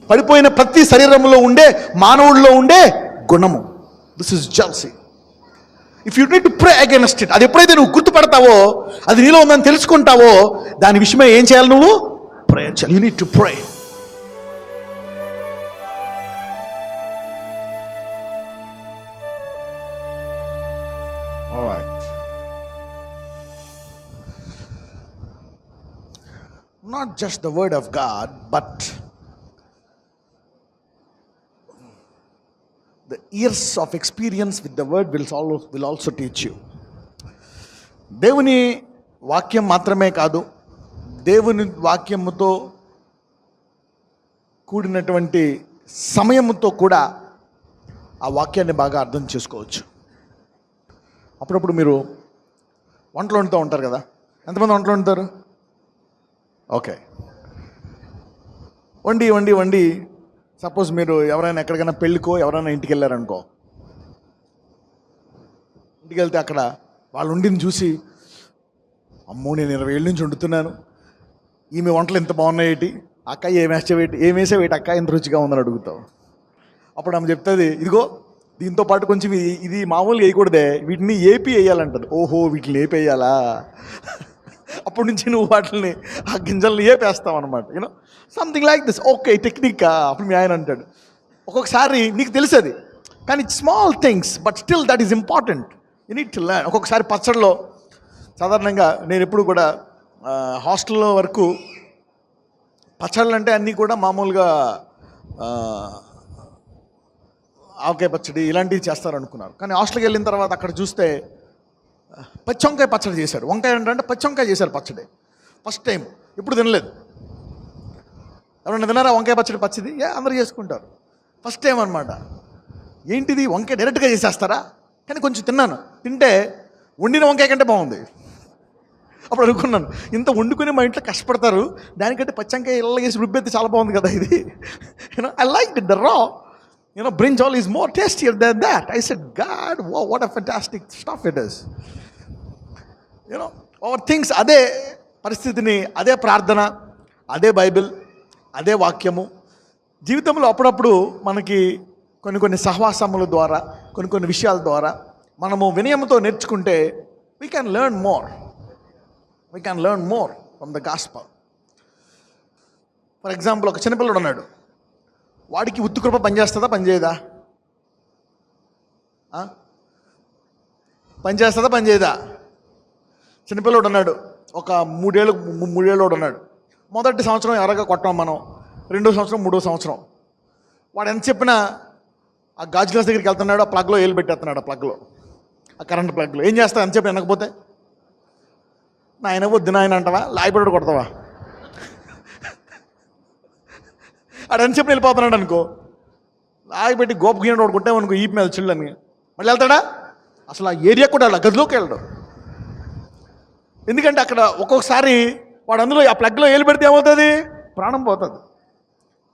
పడిపోయిన ప్రతి శరీరంలో ఉండే మానవుడిలో ఉండే గుణము. This is jealousy. If you need to pray against it, అది ఎప్పుడైతే నువ్వు గుర్తుపడతావో, అది నీలో ఉందని తెలుసుకుంటావో, దాని విషయమే ఏం చేయాలి? నువ్వు ప్రే చేయాలి. You need to pray. Not just the word of God, but the years of experience with the word will also teach you. దేవుని వాక్యం మాత్రమే కాదు, దేవుని వాక్యముతో కూడినటువంటి సమయముతో కూడా ఆ వాక్యాన్ని బాగా అర్థం చేసుకోవచ్చు. అప్పుడప్పుడు మీరు వంటలు వండుతూ ఉంటారు కదా. ఎంతమంది వంటలు వండుతారు? ఓకే. వండి సపోజ్ మీరు ఎవరైనా ఎక్కడికైనా పెళ్ళికో ఎవరైనా ఇంటికి వెళ్ళారనుకో, ఇంటికి వెళ్తే అక్కడ వాళ్ళు వండింది చూసి, అమ్మో నేను 20 ఏళ్ళ నుంచి వండుతున్నాను, ఈమె వంటలు ఎంత బాగున్నాయేటి, అక్క ఏమేసేవేటి అక్క ఎంత రుచిగా ఉందని అడుగుతావు. అప్పుడు ఆమె చెప్తుంది, ఇదిగో దీంతో పాటు కొంచెం ఇది మామూలుగా వేయకూడదే, వీటిని ఏపి వేయాలంటది. ఓహో, వీటిని ఏపి వేయాలా? అప్పటి నుంచి నువ్వు వాటిని ఆ గింజల్ని ఏపేస్తావు అనమాట. You know something like this. Okay, Technica? అప్పుడు మీ ఆయన అంటాడు. ఒక్కొక్కసారి నీకు తెలిసేది, కానీ small things, but still that is important. You need to learn. ఒక్కొక్కసారి పచ్చడిలో సాధారణంగా నేను ఎప్పుడు కూడా హాస్టల్లో వరకు పచ్చళ్ళు అంటే అన్నీ కూడా మామూలుగా ఆవకాయ పచ్చడి ఇలాంటివి చేస్తారనుకున్నారు. కానీ హాస్టల్కి వెళ్ళిన తర్వాత అక్కడ చూస్తే పచ్చి వంకాయ పచ్చడి చేశారు. వంకాయ అంటే పచ్చి వంకాయ చేశారు పచ్చడి. ఫస్ట్ టైం, ఎప్పుడు తినలేదు. ఎవరైనా తిన్నారా వంకాయ పచ్చడి? పచ్చిది అందరూ చేసుకుంటారు. ఫస్ట్ టైం అనమాట. ఏంటిది, వంకాయ డైరెక్ట్గా చేసేస్తారా? కానీ కొంచెం తిన్నాను. తింటే వండిన వంకాయ కంటే బాగుంది. అప్పుడు అనుకున్నాను, ఇంత వండుకుని మా ఇంట్లో కష్టపడతారు, దానికంటే పచ్చి వంకాయ ఇలా వేసి రుబ్బెత్తి చాలా బాగుంది కదా ఇది. I like it the raw. brinjal is more tastier than that. I said, God, wow, what a fantastic stuff it is. Our things, అదే పరిస్థితిని, అదే ప్రార్థన, అదే బైబిల్, అదే వాక్యము జీవితంలో అప్పుడప్పుడు మనకి కొన్ని సహవాసముల ద్వారా, కొన్ని విషయాల ద్వారా మనము వినయంతో నేర్చుకుంటే we can learn more from the gospel. For example, ఒక చిన్నపిల్లడు ఉన్నాడు. వాడికి ఉత్తి కృప పనిచేస్తుందా పనిచేయదా? పనిచేయదా? చిన్నపిల్లడు ఉన్నాడు, ఒక మూడేళ్ళోడు ఉన్నాడు. మొదటి సంవత్సరం ఎరగా కొట్టాం మనం, 2వ సంవత్సరం 3వ సంవత్సరం వాడు ఎంత చెప్పినా ఆ గాజు గ్లాస్ దగ్గరికి వెళ్తున్నాడు, ఆ ప్లగ్లో ఏలు పెట్టేస్తున్నాడు. ఆ ప్లగ్లో, ఆ కరెంట్ ప్లగ్లో ఏం చేస్తావు? ఎంత చెప్పి వెనకపోతే నాయన వద్దు నాయన అంటావా? లాయపడి కొడతావా? ఆడు ఎంత చెప్పి వెళ్ళిపోతున్నాడు అనుకో, లాగిపెట్టి గోప గీనడు వాడు కొట్టామనుకో ఈపు మీద చిల్లని, మళ్ళీ వెళ్తాడా? అసలు ఆ ఏరియా కూడా వెళ్ళా, గదిలోకి వెళ్ళడు. ఎందుకంటే అక్కడ ఒక్కొక్కసారి వాడు అందులో ఆ ప్లగ్లో ఏలు పెడితే ఏమవుతుంది? ప్రాణం పోతుంది.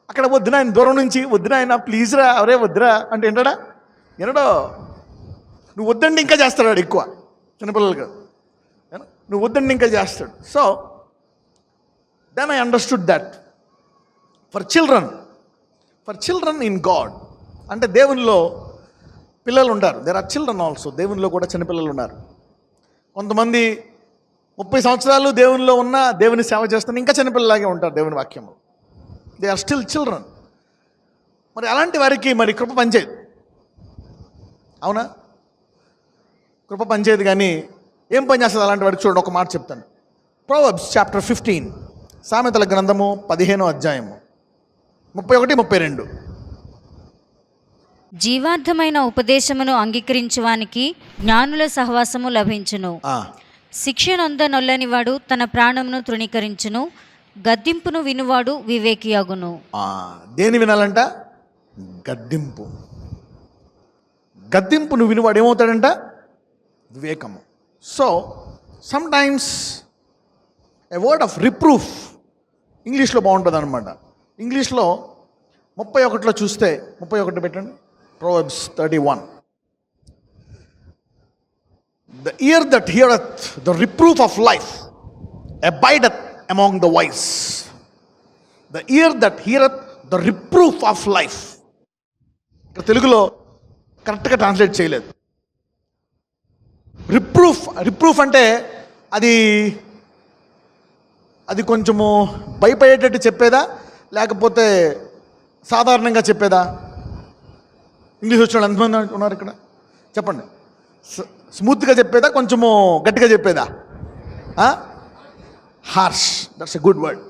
అక్కడ వద్దున ఆయన దూరం నుంచి, వద్దున ఆయన ప్లీజ్ రా, అవరే వద్దురా అంటే ఏంటాడా? వినడో. నువ్వు వద్దండి ఇంకా చేస్తాడు వాడు ఎక్కువ. చిన్నపిల్లలకి నువ్వు వద్దండి ఇంకా చేస్తాడు. So then I understood that for children in God, అంటే దేవునిలో పిల్లలు ఉంటారు. There are children also. దేవునిలో కూడా చిన్నపిల్లలు ఉన్నారు. కొంతమంది 30 సంవత్సరాలు దేవునిలో ఉన్న, దేవుని సేవ చేస్తున్న ఇంకా చిన్నపిల్లలాగే ఉంటారు దేవుని వాక్యంలో. They are still children. మరి అలాంటి వారికి మరి కృప పనిచేయదు, అవునా? కృప పనిచేయదు. కానీ ఏం పని చేస్తుంది అలాంటి వాడికి? చూడండి, ఒక మాట చెప్తాను. ప్రొవర్బ్స్ చాప్టర్ 15, సామెతల గ్రంథము 15వ అధ్యాయము 31-32. జీవార్థమైన ఉపదేశమును అంగీకరించువానికి జ్ఞానుల సహవాసము లభించును. శిక్ష నొందనొల్లని వాడు తన ప్రాణమును తృణీకరించును. గద్దింపును వినువాడు వివేకి అగును. దేని వినాలంట? గద్దింపును వినువాడు ఏమవుతాడంట? వివేకము. So sometimes a word of reproof ఇంగ్లీష్లో బాగుంటుంది అనమాట. ఇంగ్లీష్లో 31లో చూస్తే, 31 పెట్టండి, Proverbs 31. The ear that heareth the reproof of life abideth among the wise. The ear that heareth the reproof of life. ఇక్కడ తెలుగులో కరెక్ట్గా ట్రాన్స్లేట్ చేయలేదు. రిప్రూఫ్ అంటే అది కొంచెము భయపడేటట్టు చెప్పేదా, లేకపోతే సాధారణంగా చెప్పేదా? ఇంగ్లీష్ వచ్చిన వాళ్ళు ఎంతమంది ఉన్నారు ఇక్కడ? చెప్పండి. స్మూత్గా చెప్పేదా, కొంచెము గట్టిగా చెప్పేదా? Harsh, that's a good word.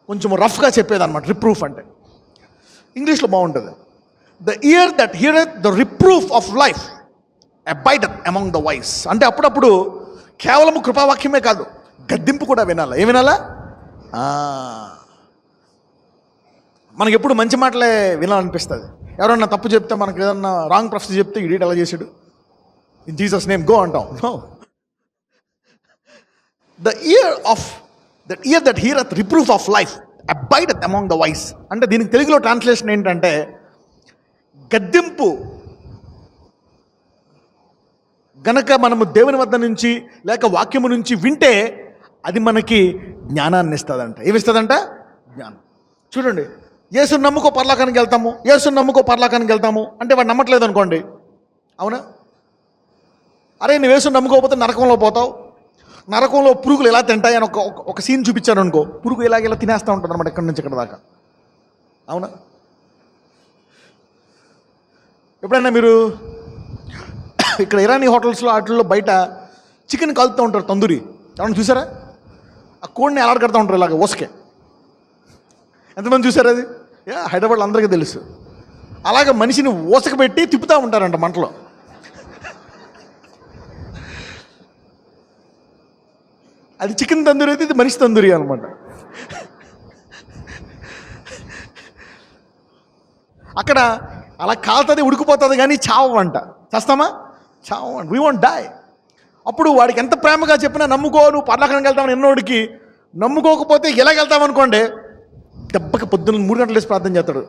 కొంచెము రఫ్గా చెప్పేది అనమాట రిప్రూఫ్ అంటే. ఇంగ్లీష్లో బాగుంటుంది. The ear that heareth the reproof of life abideth among the wise. అంటే అప్పుడప్పుడు కేవలం కృపావాక్యమే కాదు, గద్దింపు కూడా వినాలా. ఏం వినాలా? మనకి ఎప్పుడు మంచి మాటలే వినాలనిపిస్తుంది. ఎవరన్నా తప్పు చెప్తే, మనకు ఏదన్నా రాంగ్ ప్రొఫెసర్ చెప్తే ఇడీట్ ఎలా చేశాడు, ఇన్ జీసస్ నేమ్ గో అంటాం. No, the ear that heareth reproof of life abideth among the wise. అంటే దీనికి తెలుగులో ట్రాన్స్లేషన్ ఏంటంటే, గద్దింపు గనక మనము దేవుని వద్ద నుంచి లేక వాక్యము నుంచి వింటే అది మనకి జ్ఞానాన్ని ఇస్తుందంట. ఏమిస్తుందంట? జ్ఞానం. చూడండి, యేసుని నమ్ముకో పరలోకానికి వెళ్తాము, యేసుని నమ్ముకో పరలోకానికి వెళ్తాము అంటే వాడు నమ్మట్లేదు అనుకోండి, అవునా? అరే నువ్వు యేసుని నమ్ముకోకపోతే నరకంలో పోతావు, నరకంలో పురుగులు ఎలా తింటాయి అని ఒక సీన్ చూపించాను అనుకో, పురుగు ఇలా తినేస్తూ ఉంటుంది అనమాట ఇక్కడి నుంచి ఇక్కడ దాకా, అవునా? ఎప్పుడైనా మీరు ఇక్కడ ఇరానీ హోటల్స్లో వాటిల్లో బయట చికెన్ కాలుతూ ఉంటారు, తందూరి. ఎవరైనా చూసారా? ఆ కోడిని ఎలాడకడుతూ ఉంటారు ఇలాగ ఓసకే. ఎంతమంది చూసారు అది? హైదరాబాద్లో అందరికీ తెలుసు. అలాగే మనిషిని ఓసక పెట్టి తిప్పుతూ ఉంటారంట మంటలో. అది చికెన్ తందూరి అయితే ఇది మనిషి తందూరి అనమాట. అక్కడ అలా కాలుతుంది, ఉడికిపోతుంది, కానీ చావంట. చేస్తామా? చావంట. We want die. అప్పుడు వాడికి ఎంత ప్రేమగా చెప్పినా నమ్ముకో, నువ్వు పర్లాకానికి వెళ్తామని ఎన్నోడికి, నమ్ముకోకపోతే ఎలాగెళ్తామనుకోండి, దెబ్బకి పొద్దున్న 3 గంటలు లేసి ప్రార్థన చేస్తాడు.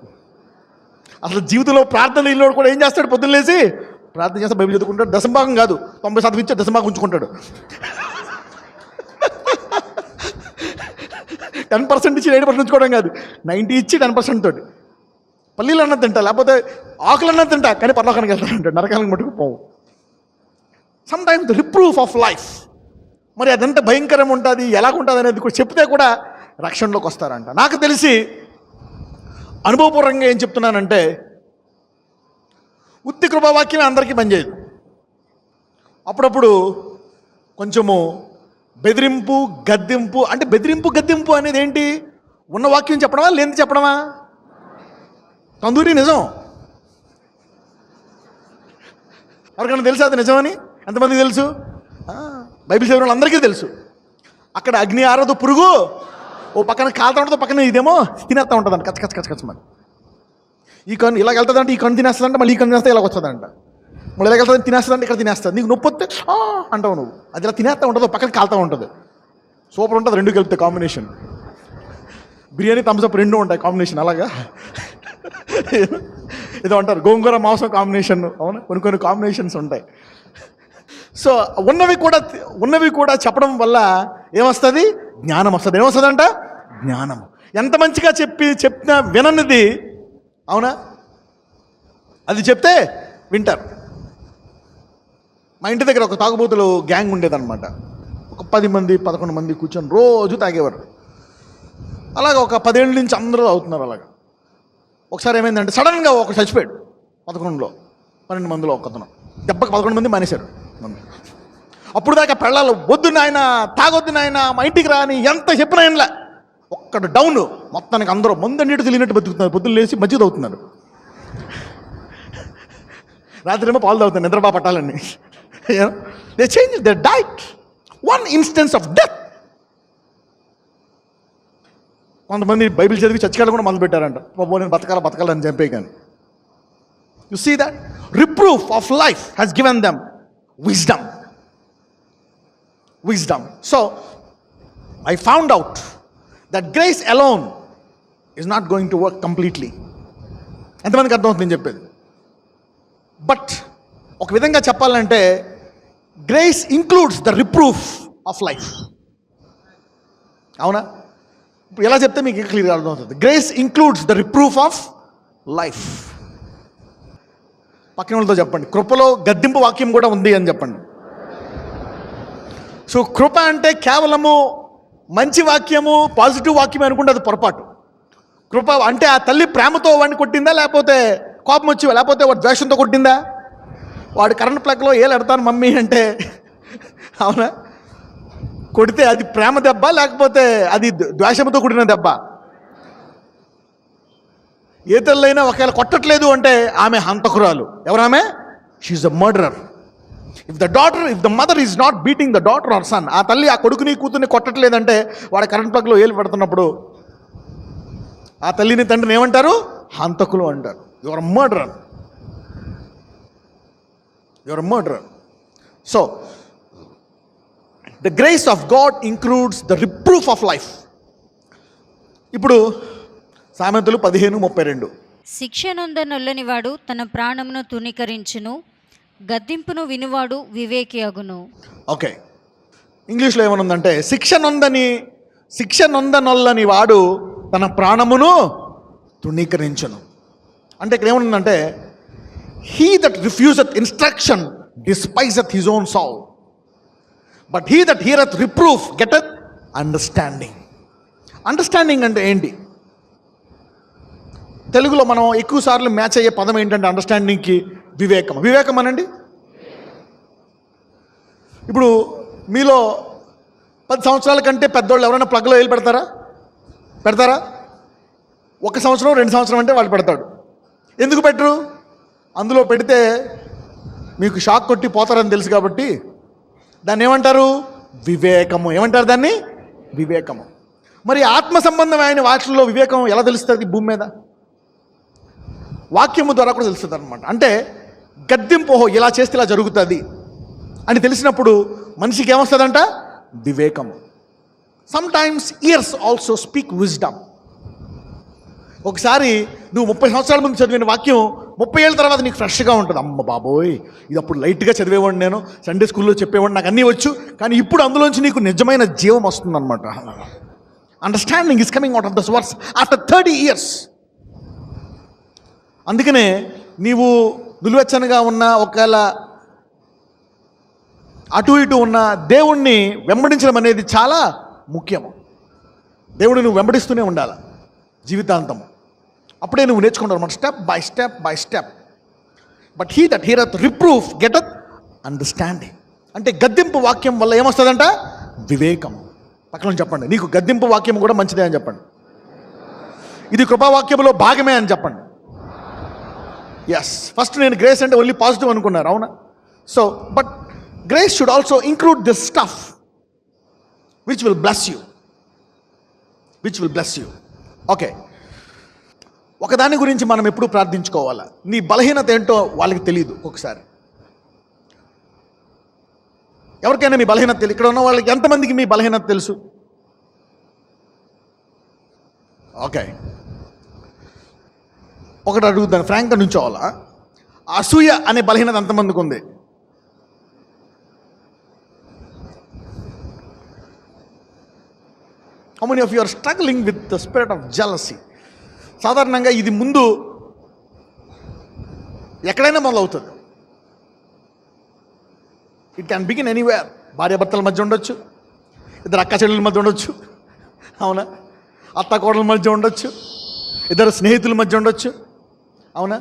అసలు జీవితంలో ప్రార్థన ఇల్లోడు కూడా ఏం చేస్తాడు? పొద్దున్న లేచి ప్రార్థన చేస్తే బైబిల్ చదువుకుంటాడు. దశంభాగం కాదు, 90% ఇచ్చే దశంభాగం ఉంచుకుంటాడు. 10% ఇచ్చి 80% ఉంచుకోవడం కాదు, 90 ఇచ్చి 10% తోటి పల్లీలు అన్నది తింటా, లేకపోతే ఆకులు అన్నది తింటా, కానీ పరలోకానికి వెళ్తాడంటాడు. నరకానికి మటుకు పోవు. Sometimes the reproof of life. మరి అదంతా భయంకరం ఉంటుంది, ఎలాగుంటుంది అనేది కూడా చెప్తే కూడా రక్షణలోకి వస్తారంట. నాకు తెలిసి అనుభవపూర్వకంగా ఏం చెప్తున్నానంటే, ఉత్తి కృపావాక్యమే అందరికీ పనిచేయదు. అప్పుడప్పుడు కొంచెము బెదిరింపు, గద్దింపు. అంటే బెదిరింపు, గద్దింపు అనేది ఏంటి? ఉన్న వాక్యం చెప్పడమా, లేనిది చెప్పడమా? తందూరి నిజం. ఎవరికైనా తెలుసా అది నిజమని? ఎంతమందికి తెలుసు? బైబిల్ చదివిన వాళ్ళందరికీ తెలుసు. అక్కడ అగ్ని ఆరదు, పురుగు ఓ పక్కన కాలుతూ ఉంటుంది, పక్కన ఇదేమో తినేస్తూ ఉంటుందంట, కచ్చ కచ్చ కచ్చ కచ్చమని. ఈ కన్ను ఇలాగ వెళ్తుందంటే ఈ కన్ను తినేస్తుందంటే మళ్ళీ ఈ కన్ను తినేస్తే ఇలాగ వస్తుందంట, మళ్ళీ ఇలాగ వెళ్తుంది తినేస్తుందంటే ఇక్కడ తినేస్తుంది. నీకు నొప్పి వస్తే అంటావు నువ్వు, అది ఇలా తినేస్తూ ఉంటుంది, పక్కన కాలుతూ ఉంటుంది. సూపర్ ఉంటుంది, రెండు కలిపితే కాంబినేషన్. బిర్యానీ థమ్స్అప్ రెండు ఉంటాయి కాంబినేషన్. అలాగా ఏదో అంటారు గోంగూర మాంసం కాంబినేషన్. అవును, కొన్ని కాంబినేషన్స్ ఉంటాయి. సో ఉన్నవి కూడా చెప్పడం వల్ల ఏమొస్తుంది? జ్ఞానం వస్తుంది. ఏమొస్తుందంట? జ్ఞానం. ఎంత మంచిగా చెప్పినా విననిది, అవునా, అది చెప్తే వింటారు. మా ఇంటి దగ్గర ఒక తాగుబోతులు గ్యాంగ్ ఉండేదన్నమాట. ఒక 10 మంది 11 మంది కూర్చొని రోజు తాగేవారు. అలాగ ఒక 10 ఏళ్ళ నుంచి అందరూ అవుతున్నారు. అలాగా ఒకసారి ఏమైందంటే సడన్గా ఒక చచ్చిపోయాడు. 11లో 12 మందిలో ఒకతను దెబ్బకి 11 మంది మానేశారు. అప్పుడు దాకా పెళ్ళాలు వద్దు నాయన, తాగొద్దు నాయన, మా ఇంటికి రాని ఎంత చెప్పినా ఏంలా, ఒక్కడు డౌన్. మొత్తానికి అందరూ ముందన్నిటి తెలియనట్టు బతుకుతున్నారు. పొద్దున్న లేచి మజ్జిగ తాగుతున్నారు, రాత్రి ఏమో పాలు తాగుతున్నారు నిద్ర బాగా పట్టాలని. They change the diet. One instance of death. కొంతమంది బైబిల్ చదివి చచ్చికాయలు కూడా మొదలు పెట్టారంట. బాబు నేను బతకాలని చంపే. కానీ you see that reproof of life has given them wisdom. So I found out that grace alone is not going to work completely. ఎంతమందికి అర్థమవుతుంది నేను చెప్పేది? బట్ ఒక విధంగా చెప్పాలంటే grace includes the reproof of life. అవునా? ఇప్పుడు ఎలా చెప్తే మీకు క్లియర్గా అర్థమవుతుంది. Grace includes the reproof of life. పక్కన వాళ్ళతో చెప్పండి, కృపలో గద్దింపు వాక్యం కూడా ఉంది అని చెప్పండి. సో కృప అంటే కేవలము మంచి వాక్యము, పాజిటివ్ వాక్యం అనుకుంటే అది పొరపాటు. కృప అంటే ఆ తల్లి ప్రేమతో వాడిని కొట్టిందా, లేకపోతే కోపం వచ్చి, లేకపోతే వాడు ద్వేషంతో కొట్టిందా? వాడు కరెంట్ ప్లగ్లో ఏలెడతాను మమ్మీ అంటే అవునా, కొడితే అది ప్రేమ దెబ్బ, లేకపోతే అది ద్వేషంతో కొట్టిన దెబ్బ? ఏ తల్లైనా ఒకవేళ కొట్టట్లేదు అంటే ఆమె హంతకురాలు. ఎవరామె? She is a murderer. If the mother is not beating the daughter or son, ఆ తల్లి ఆ కొడుకుని కూతుర్ని కొట్టట్లేదంటే వాడు కరెంట్ ప్లగ్లో ఏలు పెడుతున్నప్పుడు ఆ తల్లిని తండ్రిని ఏమంటారు? హంతకులు అంటారు. Your murderer, your murderer. So the grace of God includes the reproof of life. ఇప్పుడు సామెతలు 15:32. శిక్ష నొందనొల్లనివాడు తన ప్రాణమును తుణీకరించును, గద్దింపును వినువాడు వివేకి అగును. ఓకే, ఇంగ్లీష్లో ఏమనుందంటే శిక్ష నొందనొల్లని వాడు తన ప్రాణమును తుణీకరించును. అంటే ఇక్కడ ఏమనుందంటే he that refuseth instruction despiseth his own soul, but he that heareth reproof getteth understanding. Understanding అంటే ఏంటి? తెలుగులో మనం ఎక్కువ సార్లు మ్యాచ్ అయ్యే పదం ఏంటంటే అండర్స్టాండింగ్కి వివేకం. వివేకం అనండి. ఇప్పుడు మీలో 10 సంవత్సరాల కంటే పెద్దోళ్ళు ఎవరైనా ప్లగ్లో వేలు పెడతారా? 1 సంవత్సరం 2 సంవత్సరం అంటే వాళ్ళు పెడతాడు. ఎందుకు పెట్టరు? అందులో పెడితే మీకు షాక్ కొట్టి పోతారని తెలుసు కాబట్టి దాన్ని ఏమంటారు? వివేకము. ఏమంటారు దాన్ని? వివేకము. మరి ఆత్మ సంబంధమైన వాటిల్లో వివేకం ఎలా తెలుస్తుంది భూమి మీద? వాక్యము ద్వారా కూడా తెలుస్తుంది అనమాట. అంటే గద్దింపు, ఇలా చేస్తే ఇలా జరుగుతుంది అని తెలిసినప్పుడు మనిషికి ఏమొస్తుందంట? వివేకము. Some times years also speak wisdom. ఒకసారి నువ్వు 30 సంవత్సరాల ముందు చదివిన వాక్యం 30 ఏళ్ళ తర్వాత నీకు ఫ్రెష్గా ఉంటుంది. అమ్మ బాబోయ్, ఇది అప్పుడు లైట్గా చదివేవాడిని, నేను సండే స్కూల్లో చెప్పేవాడిని, నాకు అన్నీ వచ్చు, కానీ ఇప్పుడు అందులోంచి నీకు నిజమైన జీవం వస్తుంది అనమాట. Understanding is coming out of this words after 30 years. అందుకనే నీవు నిలువెచ్చనగా ఉన్న, ఒకవేళ అటు ఇటు ఉన్న దేవుణ్ణి వెంబడించడం అనేది చాలా ముఖ్యము. దేవుడు నువ్వు వెంబడిస్తూనే ఉండాలి జీవితాంతము. అప్పుడే నువ్వు నేర్చుకుంటావు అన్నమాట, step by step. But he that heareth reproof getteth understanding. అంటే గద్దింపు వాక్యం వల్ల ఏమొస్తుందంట? వివేకం. పక్కన చెప్పండి, నీకు గద్దింపు వాక్యం కూడా మంచిదే అని చెప్పండి. ఇది కృపావాక్యంలో భాగమే అని చెప్పండి. ఎస్, ఫస్ట్ నేను గ్రేస్ అంటే ఓన్లీ పాజిటివ్ అనుకున్నారు, అవునా? So but grace should also include this stuff which will bless you. Okay, ఒకదాని గురించి మనం ఎప్పుడు ప్రార్థించుకోవాలా? నీ బలహీనత ఏంటో వాళ్ళకి తెలియదు. ఒకసారి ఎవరికైనా మీ బలహీనత తెలియదు? ఇక్కడ ఉన్న వాళ్ళకి ఎంతమందికి మీ బలహీనత తెలుసు? ఓకే, ఒకటి అడుగుతాను, ఫ్రాంక్గా నుంచోవాలా? అసూయ అనే బలహీనత ఎంతమందికి ఉంది? How many of you are struggling with the spirit of jealousy? సాధారణంగా ఇది ముందు ఎక్కడైనా మొదలవుతుంది. It can begin anywhere. భార్యాభర్తల మధ్య ఉండొచ్చు, ఇద్దరు అక్క చెల్లెల మధ్య ఉండొచ్చు, అవునా? అత్త కోడల మధ్య ఉండొచ్చు, ఇద్దరు స్నేహితుల మధ్య ఉండొచ్చు, అవునా?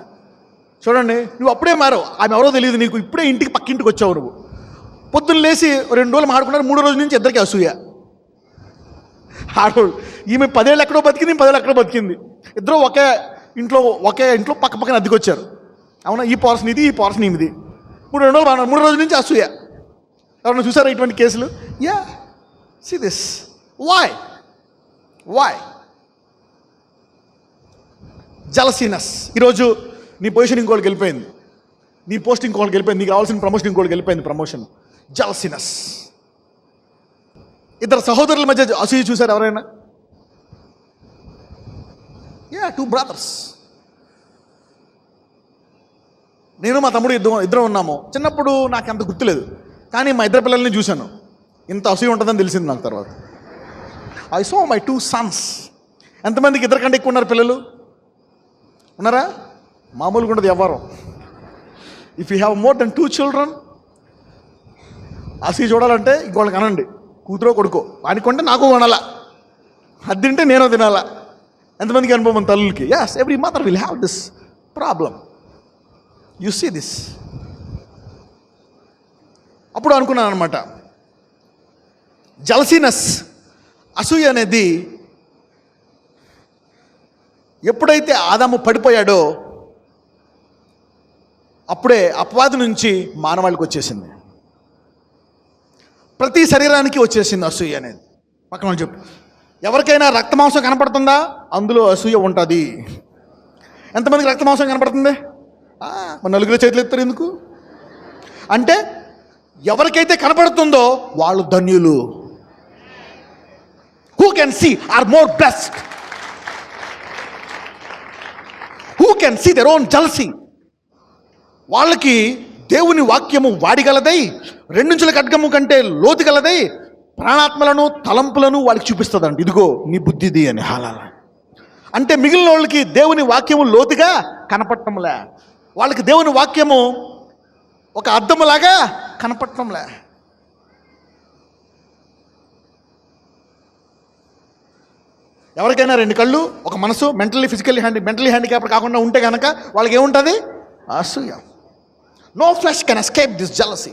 చూడండి, నువ్వు అప్పుడే మారవు, ఆమె ఎవరో తెలియదు నీకు, ఇప్పుడే పక్కింటికి వచ్చావు. నువ్వు పొద్దున్న లేచి 2 రోజులు మాడుకున్నారు, 3 రోజుల నుంచి ఇద్దరికి అసూయ. ఆడవాళ్ళు, ఈమె 10 ఏళ్ళు ఎక్కడో బతికింది, 10 ఏళ్ళు ఎక్కడో బతికింది, ఇద్దరు ఒకే ఇంట్లో పక్క పక్కన అద్దెకొచ్చారు, అవునా? ఈ పోర్షన్ ఇది, ఈ పోర్షన్ ఇది. 3 రోజులు బాగున్నారు, 3 రోజుల నుంచి అసూయ. ఎవరన్నా చూసారా ఇటువంటి కేసులు? Yeah, see this. Why jealousness. ఈరోజు నీ పొజిషన్ ఇంకోళ్ళకి వెళ్ళిపోయింది, నీ పోస్ట్ ఇంకోళ్ళకి వెళ్ళిపోయింది, నీకు కావాల్సిన ప్రమోషన్ ఇంకోళ్ళకి వెళ్ళిపోయింది, ప్రమోషన్. జలసీనెస్. ఇద్దరు సహోదరుల మధ్య అసూయ చూశారు ఎవరైనా? Yeah, 2 brothers. నేను మా తమ్ముడు ఇద్దరం ఉన్నాము. చిన్నప్పుడు నాకు అంత గుర్తులేదు, కానీ మా ఇద్దరు పిల్లల్ని చూశాను. ఇంత అసూయ ఉంటుందని తెలిసింది నాకు తర్వాత. I saw my 2 sons. ఎంతమందికి ఇద్దరు కంటే ఎక్కువ ఉన్నారు పిల్లలు? ఉన్నారా? మామూలుగా ఉండదు ఎవరు. If you have more than 2 children, అసలు చూడాలంటే ఇంకోళ్ళకి అనండి, కూతురో కొడుకో వానికి కొంటే నాకు కొనాలా, అది తింటే నేను తినాలా. ఎంతమందికి అనుభవం తల్లులకి? Yes, every mother will have this problem. You see this. అప్పుడు అనుకున్నాను అనమాట, జలసీనెస్, అసూయ అనేది ఎప్పుడైతే ఆదాము పడిపోయాడో అప్పుడే అపవాది నుంచి మానవాళికి వచ్చేసింది. ప్రతి శరీరానికి వచ్చేసింది అసూయ అనేది. పక్కన వాళ్ళు చెప్పు, ఎవరికైనా రక్తమాంసం కనపడుతుందా? అందులో అసూయ ఉంటుంది. ఎంతమందికి రక్తమాంసం కనపడుతుంది? మన నలుగురు చేతులు ఎత్తారు ఎందుకు అంటే, ఎవరికైతే కనపడుతుందో వాళ్ళు ధన్యులు. Who can see are more blessed. Who can see their own jealousy. వాళ్ళకి దేవుని వాక్యము వాడిగలదై, 2 ఖడ్గము కంటే లోతు గలదై, ప్రాణాత్మలను తలంపులను వాళ్ళకి చూపిస్తుందండి. ఇదిగో నీ బుద్ధిది అని. హాలాల అంటే మిగిలిన వాళ్ళకి దేవుని వాక్యము లోతుగా కనపడటంలే, వాళ్ళకి దేవుని వాక్యము ఒక అద్దములాగా కనపడటంలే. ఎవరికైనా 2 కళ్ళు, ఒక మనసు, మెంటల్లీ హ్యాండిక్యాప్ కాకుండా ఉంటే కనుక వాళ్ళకి ఏముంటుంది? అసూయ. No flesh can escape this jealousy.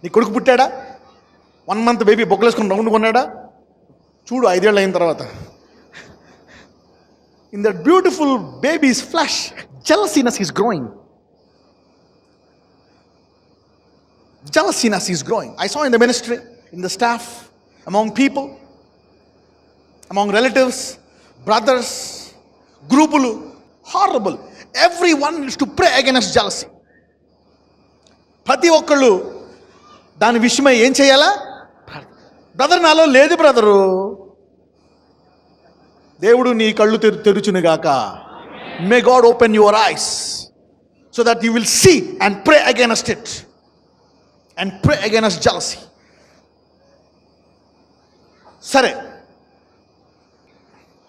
నీ కొడుకు పుట్టాడా? 1 month బేబీ బొక్కలేసుకుని రౌండ్ కొన్నాడా? చూడు 5 ఏళ్ళు అయిన తర్వాత, in that beautiful babies flesh jealousyness is growing. Jealousyness is growing. I saw in the ministry, in the staff, among people, among relatives, brothers, groupulu, horrible. Everyone is to pray against jealousy. ప్రతి ఒక్కళ్ళు దాని విషయమై ఏం చేయాలా? Brother, నాలో లేదు brother. దేవుడు నీ కళ్ళు తెరుచునుగాక. May God open your eyes so that you will see and pray against it, and pray against jealousy. సరే,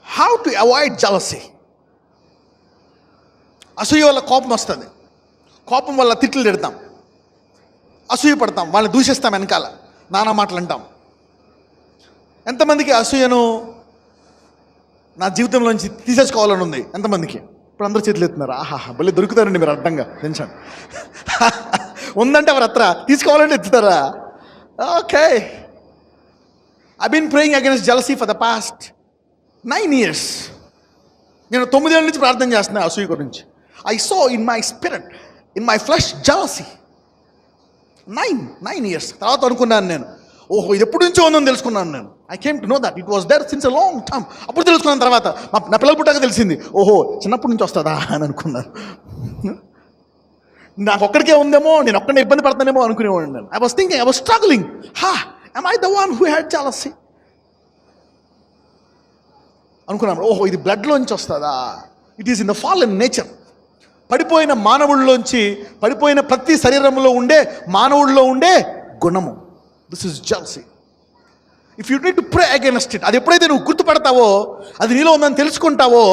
how to avoid jealousy? అసూయ వల్ల కోపం వస్తుంది. కోపం వల్ల తిట్లు తిడతాం, అసూయ పడతాం, వాళ్ళని దూషిస్తాం, వెనకాల నానా మాటలు అంటాం. ఎంతమందికి అసూయను నా జీవితంలోంచి తీసేసుకోవాలని ఉంది? ఎంతమందికి? ఇప్పుడు అందరూ చేతులు ఎత్తున్నారు. ఆహా, భలే దొరుకుతారండి మీరు అడ్డంగా. టెన్షన్ ఉందంటే ఎవరు అత్ర తీసుకోవాలంటే ఎత్తుతారా? Okay. I been praying against jealousy for the past 9 years. నేను 9 ఏళ్ళ నుంచి ప్రార్థన చేస్తున్నాను అసూయ గురించి. I saw in my spirit, in my flesh jealousy. 9 years తర్వాత అనుకున్నాను నేను, ఓహో ఇది ఎప్పటి నుంచో ఉందని తెలుసుకున్నాను నేను. I came to know that it was there since a long time. అప్పుడు తెలుసుకున్న తర్వాత నా పిల్లలు పుట్టాక తెలిసింది, ఓహో చిన్నప్పటి నుంచి వస్తుందా అని అనుకున్నాను. నాకు ఒక్కడికే ఉందేమో, నేను ఒక్కడిని ఇబ్బంది పడతానేమో అనుకునేవాడు నేను. I was thinking, I was struggling, am I the one who had jealousy? అనుకున్నాను, ఓహో ఇది బ్లడ్లోంచి వస్తుందా? It is in the fallen nature. పడిపోయిన మానవుల్లోంచి, పడిపోయిన ప్రతి శరీరంలో ఉండే మానవుల్లో ఉండే గుణము. This is jealousy. If you need to pray against it, అది ఎప్పుడైతే నువ్వు గుర్తుపడతావో, అది నీలో ఉందని తెలుసుకుంటావో,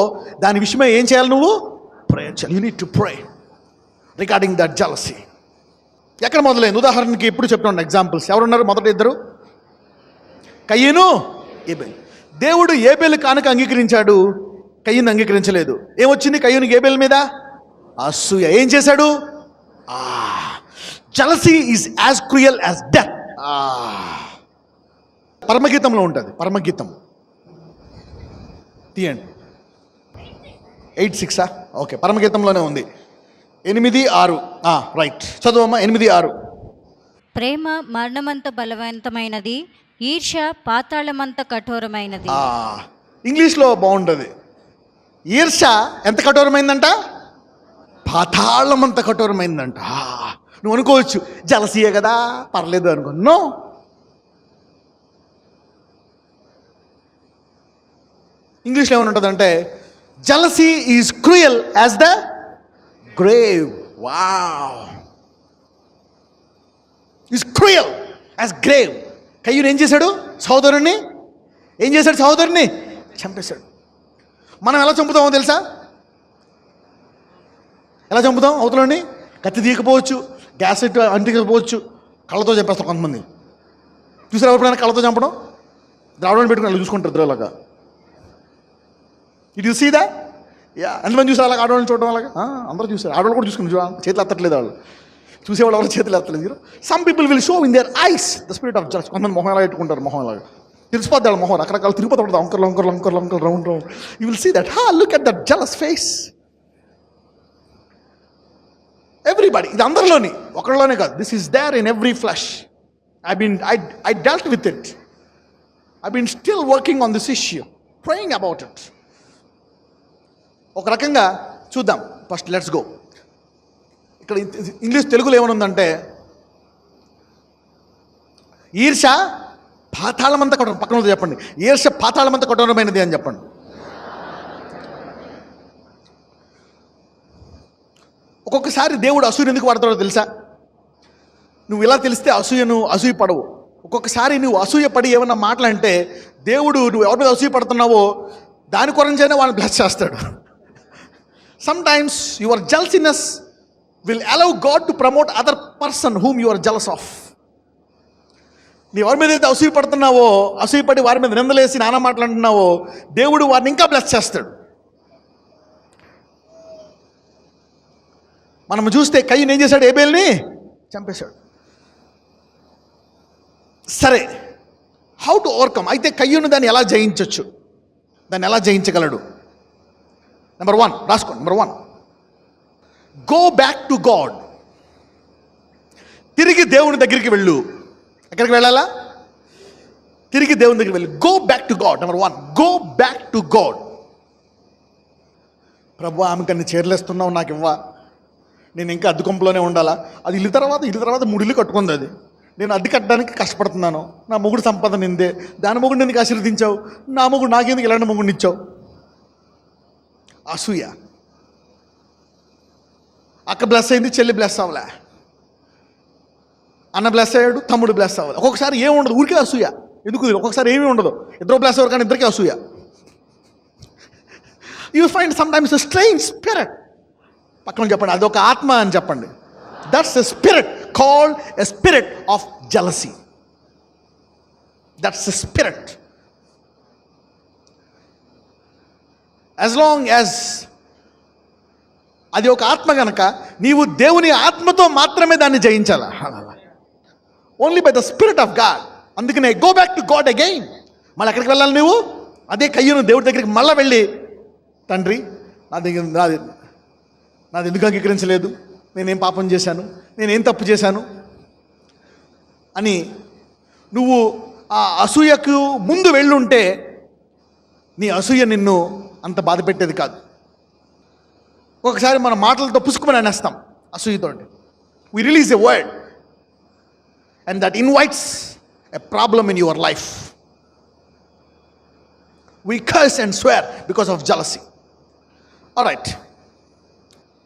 దాని విషయమే ఏం చేయాలి? నువ్వు ప్రే చేయాలి. You need to pray regarding that jealousy. ఎక్కడ మొదలైంది? ఉదాహరణకి ఇప్పుడు చెప్తాను ఎగ్జాంపుల్స్. ఎవరున్నారు? మొదటి ఇద్దరు, కయ్యను, ఏబేలు. దేవుడు ఏబేలు కానుక అంగీకరించాడు, కయ్యను అంగీకరించలేదు. ఏమొచ్చింది కయ్యనుకి ఏబేలు మీద? అసూయ. ఏం చేశాడు? Jealousy is as cruel as death. పరమగీతంలో ఉంటుంది. పరమగీతం తీయండి. 8:6. ఓకే, పరమగీతంలోనే ఉంది. 8:6. రైట్, చదువమ్మా. 8:6. ప్రేమ మరణమంత బలవంతమైనది, ఈర్ష్య పాతాళమంత కఠోరమైనది. ఇంగ్లీష్లో బాగుంటుంది. ఈర్ష్య ఎంత కఠోరమైందంట? పాతాళమంత కఠోరమైందంట. నువ్వు అనుకోవచ్చు జలసీయే కదా పర్లేదు అనుకో. నో, ఇంగ్లీష్లో ఏమని ఉంటుందంటే, jealousy is cruel as the grave. Wow, is cruel as grave. Kayyur ఏం చేశాడు? సోదరుణ్ణి ఏం చేశాడు? సహోదరుని చంపేశాడు. మనం ఎలా చంపుతామో తెలుసా? ఎలా చంపుతాం? అవతలని కత్తి తీయకపోవచ్చు, గ్యాస్ సెట్ అంటికపోవచ్చు, కళ్ళతో చంపేస్తాం కొంతమంది. చూసారు ఎవరిపైనా కళ్ళతో చంపడం? ద్రావణం పెట్టుకుని అలా చూసుకుంటారు ఇద్దరులాగా. It you see that? Yeah, ఎంతమంది చూసారు అలాగ ఆడవాళ్ళని చూడడం? అలాగా అందరూ చూసారు. ఆడవాళ్ళు కూడా చూసుకుని చేతులు ఎత్తట్లేదు వాళ్ళు. చూసేవాళ్ళు ఎవరు చేతులు ఎత్తలేదు. Some people will show in there ice the spirit of judge. కొంతమంది మొహం ఎలా పెట్టుకుంటారు, మొహం అలాగా తెలిసిపోద్ది వాళ్ళ మొహం. రకరకాల తిరుపతి ఉంటుంది, అంకర్లు అంకర్లు అంకర్లు అంకర్లు round round. You will see that. Look at that jealous face. Everybody, ఇది అందరిలోని, ఒకళ్ళలోనే కాదు. This is there in every flesh. I dealt with it. I've been still working on this issue, praying about it. ఒక రకంగా చూద్దాం. First let's go. ఇక్కడ English తెలుగులో ఏమనుందంటే, ఈర్ష పాతాళమంతా కఠోరం. పక్కన చెప్పండి, ఈర్ష పాతాళమంతా కఠోరమైనది అని చెప్పండి. ఒక్కొక్కసారి దేవుడు అసూయను ఎందుకు వాడతాడో తెలుసా? నువ్వు ఇలా తెలిస్తే అసూయ పడవు. ఒక్కొక్కసారి నువ్వు అసూయ పడి ఏమన్నా మాటలంటే దేవుడు నువ్వు ఎవరి మీద అసూయ పడుతున్నావో దాని కొరంచైనా వాళ్ళని బ్లెస్ చేస్తాడు. Sometimes your jealousness will allow God to promote other person whom you are jealous of. నీ ఎవరి మీద అయితే అసూయ పడుతున్నావో, అసూయపడి వారి మీద నిందలేసి నానా మాట్లాడుతున్నావో, దేవుడు వారిని ఇంకా బ్లెస్ చేస్తాడు. మనం చూస్తే కయ్యను ఏం చేశాడు? ఏబేల్ని చంపేశాడు. సరే, హౌ టు ఓవర్కమ్? అయితే కయ్యూను దాన్ని ఎలా జయించవచ్చు? దాన్ని ఎలా జయించగలడు? నెంబర్ 1 రాసుకోండి. Number 1, go back to God. తిరిగి దేవుని దగ్గరికి వెళ్ళు. ఎక్కడికి వెళ్ళాలా? తిరిగి దేవుని దగ్గరికి వెళ్ళు. Go back to God. Number 1, go back to God. ప్రభు, ఆమె కన్నా చేరలేస్తున్నావు, నాకు ఇవ్వా. నేను ఇంకా అద్దె కొంపలోనే ఉండాలా? అది ఇల్లు తర్వాత 3 ఇల్లు కట్టుకుంది. అది నేను అద్దె కట్టడానికి కష్టపడుతున్నాను. నా మొగుడు సంపద నిందే, దాని మొగుడు ఎందుకు ఆశీర్వదించావు? నా మొగుడు నాకెందుకు ఇలాంటి మొగుడిని ఇచ్చావు? అసూయ. అక్క బ్లెస్ అయింది, చెల్లి బ్లెస్ అవ్వలే. అన్న బ్లెస్ అయ్యాడు, తమ్ముడు బ్లెస్ అవ్వాలి. ఒక్కొక్కసారి ఏమి ఉండదు, ఊరికే అసూయ. ఎందుకు? ఒక్కొక్కసారి ఏమీ ఉండదు, ఇద్దరు బ్లెస్ అవ్వరు కానీ ఇద్దరికీ అసూయ. You find sometimes strange spirit. పక్కన చెప్పండి, అదొక ఆత్మ అని చెప్పండి. That's a spirit called a spirit of jealousy. That's a spirit. As long as అది ఒక ఆత్మ కనుక నీవు దేవుని ఆత్మతో మాత్రమే దాన్ని జయించాల. Only by the spirit of God. అందుకనే go back to God again. మళ్ళీ ఎక్కడికి వెళ్ళాలి నువ్వు? అదే కయ్యను దేవుడి దగ్గరికి మళ్ళీ వెళ్ళి, తండ్రి నాది ఎందుకు అంగీకరించలేదు? నేనేం పాపం చేశాను? నేనేం తప్పు చేశాను అని నువ్వు ఆ అసూయకు ముందు వెళ్ళుంటే నీ అసూయ నిన్ను అంత బాధ పెట్టేది కాదు. ఒకసారి మన మాటలతో పుసుకుమని అనేస్తాం అసూయతోటి. We release a word and that invites a problem in your life. We curse and swear because of jealousy. Alright,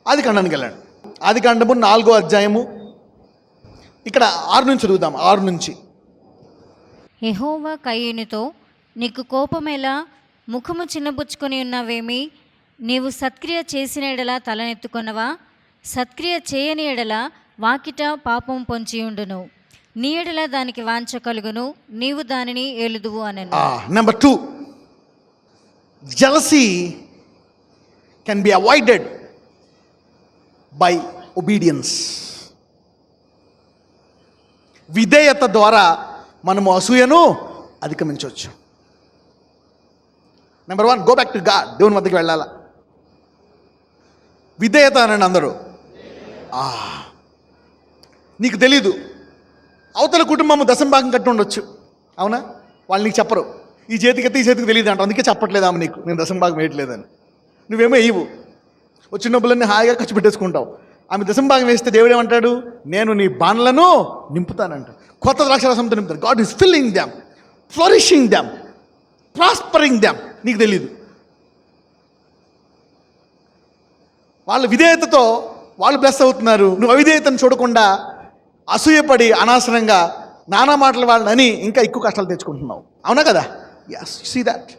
ఆదికాండానికి వెళ్ళండి. ఆదికాండము 4వ అధ్యాయము ఇక్కడ 6 నుంచి చదువుదాం. 6 నుంచి. యెహోవా కయ్యూనుతో, నీకు కోపమేలా? ముఖము చిన్నబుచ్చుకొని ఉన్నావేమి? నీవు సత్క్రియ చేసిన ఎడల తలనెత్తుకొనవా? సత్క్రియ చేయని ఎడల వాకిట పాపం పొంచియుండును. నీ ఎడల దానికి వాంఛ కలుగును, నీవు దానిని ఏలుదువు అనెను. Number 2, jealousy can be avoided by obedience. విధేయత ద్వారా మనము అసూయను అధిగమించవచ్చు. Number 1, go back to God. దేవుని వద్దకు వెళ్ళాలా? విధేయత అనండి అందరూ. నీకు తెలీదు, అవతల కుటుంబము దశంభాగం కట్టి ఉండొచ్చు, అవునా? వాళ్ళు నీకు చెప్పరు. ఈ చేతికి ఈ చేతికి తెలియదు అంట, అందుకే చెప్పట్లేదు ఆమె నీకు, నేను దశంభాగం వేయట్లేదని. నువ్వేమో ఇవ్వు, వచ్చిన డబ్బులన్నీ హాయిగా ఖర్చు పెట్టేసుకుంటావు. ఆమె దశంభాగం వేస్తే దేవుడు ఏమంటాడు? నేను నీ బాణలను నింపుతానంట. కొత్త ద్రాక్షరసంతో నింపుతాను. God is filling them, flourishing them, prospering them. నీకు తెలీదు. వాళ్ళ విధేయతతో వాళ్ళు బ్లెస్ అవుతున్నారు. నువ్వు అవిధేయతను చూడకుండా అసూయపడి అనవసరంగా నానా మాటలు వాళ్ళని ఇంకా ఎక్కువ కష్టాలు తెచ్చుకుంటున్నావు, అవునా కదా? Yes, see that.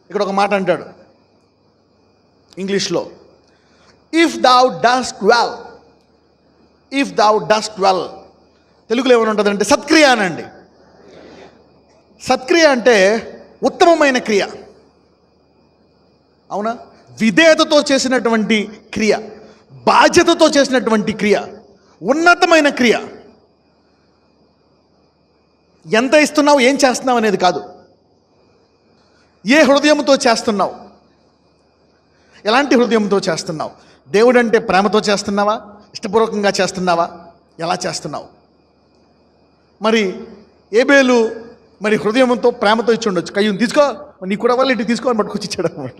ఇక్కడ ఒక మాట అంటాడు ఇంగ్లీష్లో, if thou doest well, if thou doest well. తెలుగులో ఏమైనా ఉంటుందంటే సత్క్రియ అనండి. సత్క్రియ అంటే ఉత్తమమైన క్రియ, అవునా? విధేయతతో చేసినటువంటి క్రియ, బాధ్యతతో చేసినటువంటి క్రియ, ఉన్నతమైన క్రియ. ఎంత ఇస్తున్నావు, ఏం చేస్తున్నావు అనేది కాదు, ఏ హృదయంతో చేస్తున్నావు, ఎలాంటి హృదయంతో చేస్తున్నావు. దేవుడు అంటే ప్రేమతో చేస్తున్నావా, ఇష్టపూర్వకంగా చేస్తున్నావా, ఎలా చేస్తున్నావు? మరి ఏబేలు మరి హృదయంతో ప్రేమతో ఇచ్చి ఉండొచ్చు, కయ్యూని తీసుకో నీకు కూడా వాళ్ళు ఇంటికి తీసుకోని పట్టుకొచ్చి ఇచ్చాడు అనమాట.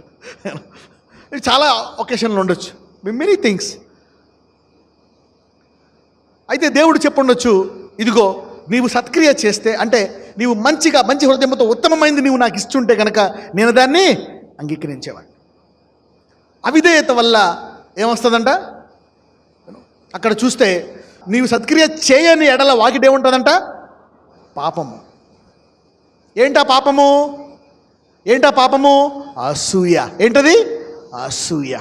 ఇది చాలా ఒకేషన్లు ఉండొచ్చు, మెనీ థింగ్స్. అయితే దేవుడు చెప్పుండొచ్చు, ఇదిగో నీవు సత్క్రియ చేస్తే, అంటే నీవు మంచిగా మంచి హృదయంతో ఉత్తమమైంది నీవు నాకు ఇస్తుంటే కనుక నేను దాన్ని అంగీకరించేవాడిని. అవిధేయత వల్ల ఏమొస్తుందంట, అక్కడ చూస్తే నీవు సత్క్రియ చేయని ఎడల వాకిటేముంటుందంట, పాపము. ఏంటా పాపము, ఏంటా పాపము? అసూయ. ఏంటది? అసూయ.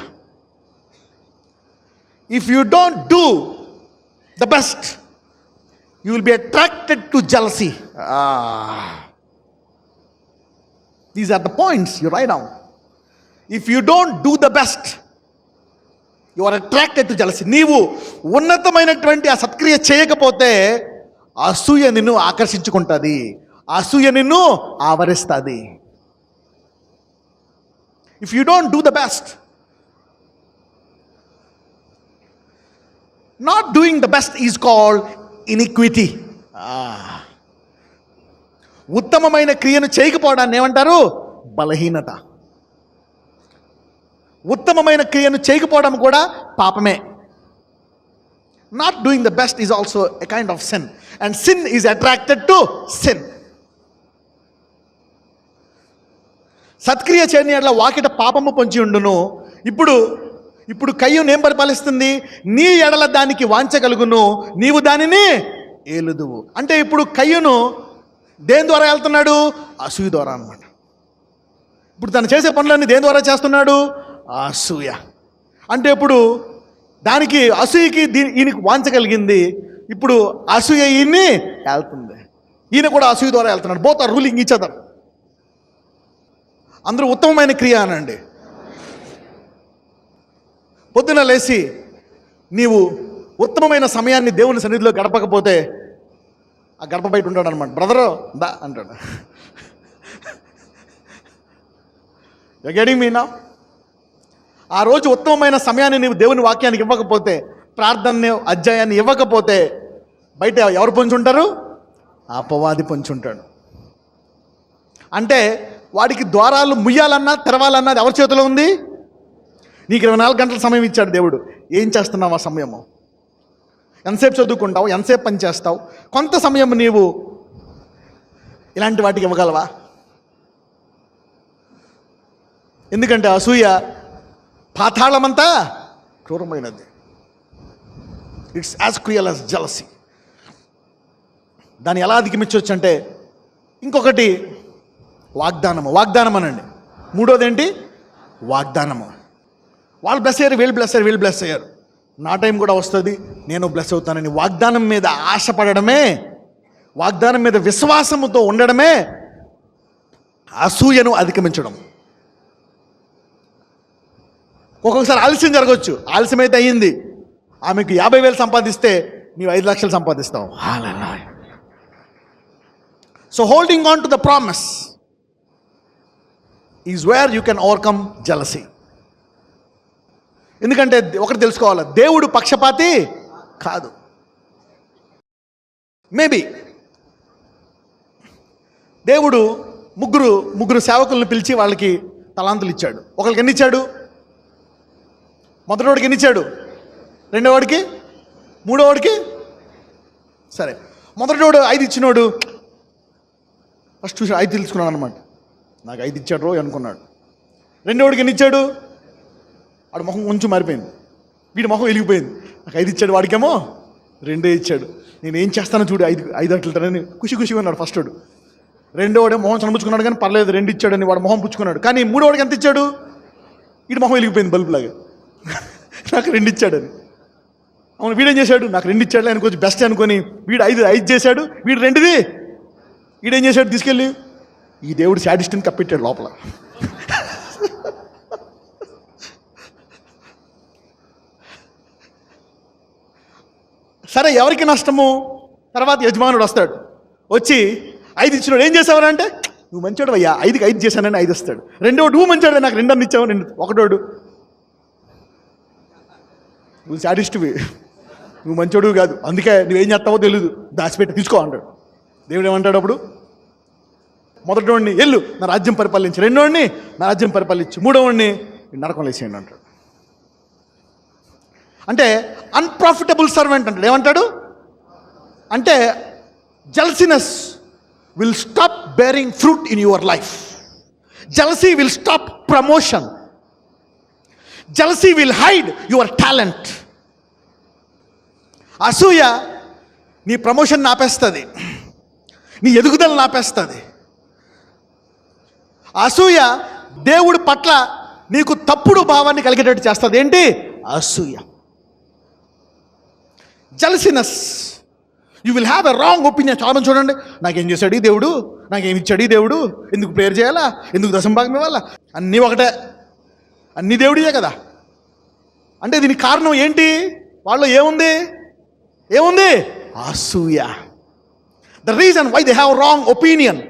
If you don't do the best, you will be attracted to jealousy. These are the points you write down. If you don't do the best, you are attracted to jealousy. నీవు ఉన్నతమైనటువంటి ఆ సత్క్రియ చేయకపోతే అసూయ నిన్ను ఆకర్షించుకుంటుంది, అసూయ నిన్ను ఆవరిస్తుంది. If you don't do the best, not doing the best is called iniquity. ఉత్తమమైన క్రియను చేయకపోవడాన్ని ఏమంటారు? బలహీనత. ఉత్తమమైన క్రియను చేయకపోవడం కూడా పాపమే. Not doing the best is also a kind of sin, and sin is attracted to sin. సత్క్రియ చేయని అట్లా వాకిట పాపము పొంచి ఉండును. ఇప్పుడు కయ్యూను ఏం పరిపాలిస్తుంది? నీ ఎడల దానికి వాంచగలుగును, నీవు దానిని ఏలుదువు. అంటే ఇప్పుడు కయ్యూను దేని ద్వారా వెళ్తున్నాడు? అసూయ ద్వారా అన్నమాట. ఇప్పుడు తను చేసే పనులన్నీ దేని ద్వారా చేస్తున్నాడు? అసూయ. అంటే ఇప్పుడు దానికి అసూయకి ఈయనకి వాంచగలిగింది, ఇప్పుడు అసూయ ఈయన్ని వెళ్తుంది, ఈయన కూడా అసూయ ద్వారా వెళ్తున్నాడు. Both are ruling each other. అందరూ ఉత్తమమైన క్రియ అనండి. పొద్దున లేచి నీవు ఉత్తమమైన సమయాన్ని దేవుని సన్నిధిలో గడపకపోతే ఆ గడప బయట ఉంటాడు అనమాట. బ్రదరు దా అంటాడు. Getting me now? ఆ రోజు ఉత్తమమైన సమయాన్ని నీవు దేవుని వాక్యానికి ఇవ్వకపోతే, ప్రార్థన అధ్యాయాన్ని ఇవ్వకపోతే బయట ఎవరు పొంచుంటారు? అపవాది పొంచుంటాడు. అంటే వాడికి ద్వారాలు ముయ్యాలన్నా తెరవాలన్నది ఎవరి చేతిలో ఉంది? నీకు 24 గంటల సమయం ఇచ్చాడు దేవుడు. ఏం చేస్తున్నావు ఆ సమయము? ఎంతసేపు చదువుకుంటావు, ఎంతసేపు పని చేస్తావు? కొంత సమయం నీవు ఇలాంటి వాటికి ఇవ్వగలవా? ఎందుకంటే అసూయ పాతాళమంతా క్రూరమైనది. It's as cruel as jealousy. దాన్ని ఎలా అధిగమించవచ్చు అంటే, ఇంకొకటి వాగ్దానము. వాగ్దానం అనండి. మూడోది ఏంటి? వాగ్దానము. వాళ్ళు బ్లెస్ అయ్యారు, వీళ్ళు బ్లెస్ అయ్యారు, నా టైం కూడా వస్తుంది, నేను బ్లెస్ అవుతానని వాగ్దానం మీద ఆశపడడమే, వాగ్దానం మీద విశ్వాసముతో ఉండడమే అసూయను అధిగమించడం. ఒక్కొక్కసారి ఆలస్యం జరగవచ్చు. ఆలస్యమైతే అయ్యింది, ఆమెకు 50,000 సంపాదిస్తే నీవు 5 లక్షలు సంపాదిస్తావు. So holding on to the promise is where you can overcome jealousy. ఎందుకంటే ఒకటి తెలుసుకోవాలి, దేవుడు పక్షపాతి కాదు. మేబీ దేవుడు ముగ్గురు సేవకులను పిలిచి వాళ్ళకి తలాంతులు ఇచ్చాడు. ఒకరికి ఎన్ని ఇచ్చాడు? మొదటివాడికి ఎన్ని ఇచ్చాడు? రెండోవాడికి, మూడోవాడికి. సరే, మొదటివాడు 5 ఇచ్చినోడు ఫస్ట్ చూసి 5 తెలుసుకున్నాడు అనమాట. నాకు 5 ఇచ్చాడు రో అనుకున్నాడు. రెండోవాడికి ఎన్ని ఇచ్చాడు? వాడి మొహం కొంచెం మారిపోయింది, వీడి మొహం వెలిగిపోయింది. నాకు 5 ఇచ్చాడు, వాడికేమో 2 ఇచ్చాడు. నేను ఏం చేస్తానో చూడు, 5 అట్లుంటానని ఖుషిగా ఉన్నాడు ఫస్ట్ వాడు. రెండోవాడే మొహం చనిపుచ్చుకున్నాడు కానీ పర్లేదు, 2 ఇచ్చాడని వాడు మొహం పుచ్చుకున్నాడు. కానీ మూడోవాడికి ఎంత ఇచ్చాడు? వీడి మొహం వెలిగిపోయింది బల్బులాగా. నాకు 2 ఇచ్చాడని. అవును, వీడేం చేశాడు? నాకు 2 ఇచ్చాడు అని కొంచెం బెస్ట్ అనుకొని వీడు 5 చేశాడు. వీడు 2ది వీడేం చేశాడు? తీసుకెళ్ళి ఈ దేవుడు శాడిస్ట్ని కప్పెట్టాడు లోపల. సరే, ఎవరికి నష్టము? తర్వాత యజమానుడు వస్తాడు. వచ్చి 5 ఇచ్చినాడు. ఏం చేసావని అంటే, నువ్వు మంచోడు అయ్యా, 5కి 5 చేశానని 5 ఇస్తాడు. రెండోడు, నువ్వు మంచోడు, నాకు 2 అన్ని ఇచ్చావు. ఒకటోడు, నువ్వు శాడిస్ట్వి, నువ్వు మంచోడు కాదు, అందుకే నువ్వేం చేస్తావో తెలియదు, దాచిపెట్టి తీసుకో అంటాడు. దేవుడు ఏమంటాడు అప్పుడు? మొదటివాడిని ఎల్లు నా రాజ్యం పరిపాలించి, రెండోడిని నా రాజ్యం పరిపాలించి, మూడోవాడిని నరకం వేసేయండి అంటాడు. అంటే అన్ప్రాఫిటబుల్ సర్వెంట్ అంటాడు. ఏమంటాడు అంటే, jealousness will stop bearing fruit in your life. Jealousy will stop promotion. Jealousy will hide your talent. అసూయ నీ ప్రమోషన్ ఆపేస్తుంది, నీ ఎదుగుదల ఆపేస్తుంది. అసూయ దేవుడి పట్ల నీకు తప్పుడు భావాన్ని కలిగేటట్టు చేస్తుంది. ఏంటి? అసూయ. Jealousness, you will have a wrong opinion. చాలా మంది చూడండి, నాకేం చేశాడు ఈ దేవుడు, నాకేమి ఇచ్చాడు ఈ దేవుడు, ఎందుకు ప్రేయర్ చేయాలా, ఎందుకు దశంభాగం ఇవ్వాలా, అన్నీ ఒకటే, అన్నీ దేవుడియే కదా. అంటే దీనికి కారణం ఏంటి? వాళ్ళు ఏముంది? అసూయ. The reason why they have wrong opinion,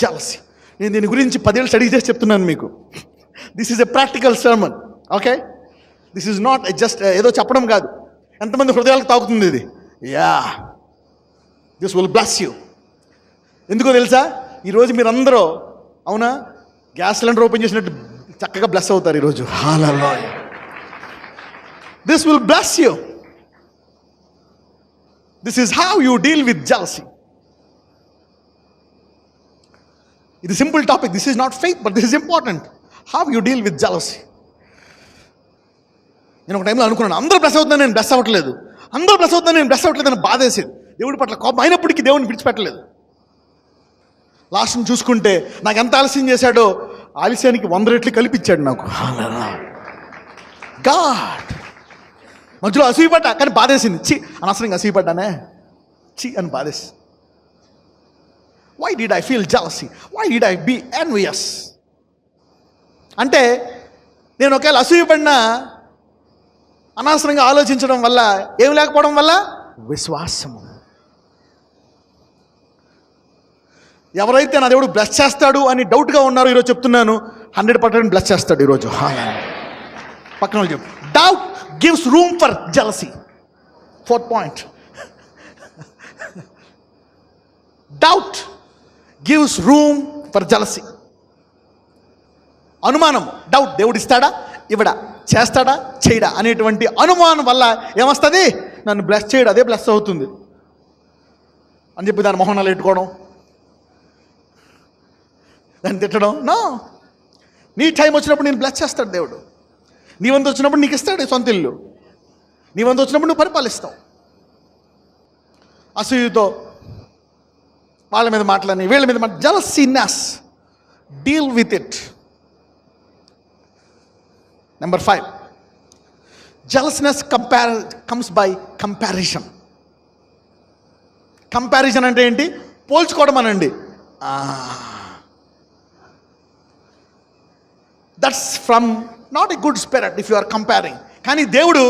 jealousy. నేను దీని గురించి 10 ఏళ్ళు స్టడీ చేసి చెప్తున్నాను మీకు. This is a practical sermon, okay? This is not just ఏదో చెప్పడం కాదు. ఎంతమంది హృదయాలకు తాకుతుంది ఇది? Yeah, this will bless you. ఎందుకో తెలుసా? ఈరోజు మీరందరూ, అవునా, గ్యాస్ సిలిండర్ ఓపెన్ చేసినట్టు చక్కగా బ్లెస్ అవుతారు ఈరోజు. Hallelujah. This will bless you. This is how you deal with jealousy. ఇది simple topic. This is not faith, but this is important. How you deal with jealousy. నేను ఒక టైంలో అనుకున్నాను, అందరూ బ్లెస్ అవుతున్నాను, నేను బ్లెస్ అవ్వట్లేదు, అందరూ బ్లెస్ అవుతున్నాను, నేను బ్లెస్ అవ్వట్లేదు అని బాధేసేది. దేవుడి పట్ల కోపం అయినప్పటికీ దేవుడిని విడిచిపెట్టలేదు. లాస్ట్ని చూసుకుంటే నాకు ఎంత ఆలస్యం చేశాడో ఆలస్యానికి 100 రెట్లు కల్పించాడు నాకు. గాడ్. మధ్యలో అసూయపడ్డా, కానీ బాధేసింది. అనవసరంగా అసూయపడ్డానే, అని బాధేసి. Why did I feel jealousy? Why did I be envious? అంటే నేను ఒకవేళ అసూయపడినా అనవసరంగా ఆలోచించడం వల్ల, ఏం లేకపోవడం వల్ల, విశ్వాసము. ఎవరైతే నా దేవుడు బ్లెస్ చేస్తాడు అని డౌట్గా ఉన్నారో ఈరోజు చెప్తున్నాను, 100% బ్లెస్ చేస్తాడు ఈరోజు. పక్కన వాళ్ళు చెప్పు. Doubt gives room for jealousy. 4th point. Doubt gives room for jealousy. అనుమానం, డౌట్. దేవుడు ఇస్తాడా, ఇవ్వడా, చేస్తాడా, చేయడా అనేటువంటి అనుమానం వల్ల ఏమొస్తుంది? నన్ను బ్లెస్ చేయడు, అదే బ్లెస్ అవుతుంది అని చెప్పి దాని మొహనాలు పెట్టుకోవడం, దాన్ని తిట్టడం. నో, నీ టైం వచ్చినప్పుడు నేను బ్లెస్ చేస్తాడు దేవుడు. నీ వంతు వచ్చినప్పుడు నీకు ఇస్తాడు సొంత ఇల్లు. నీ వంతు వచ్చినప్పుడు నువ్వు పరిపాలిస్తావు. అసూయతో వాళ్ళ మీద మాటలని, వీళ్ళ మీద మాట, jealousness, deal with it. Number 5, jealousness comes by comparison. Comparison అంటే ఏంటి? పోల్చుకోవడం అనండి. That's from not a good spirit if you are comparing. కానీ దేవుడు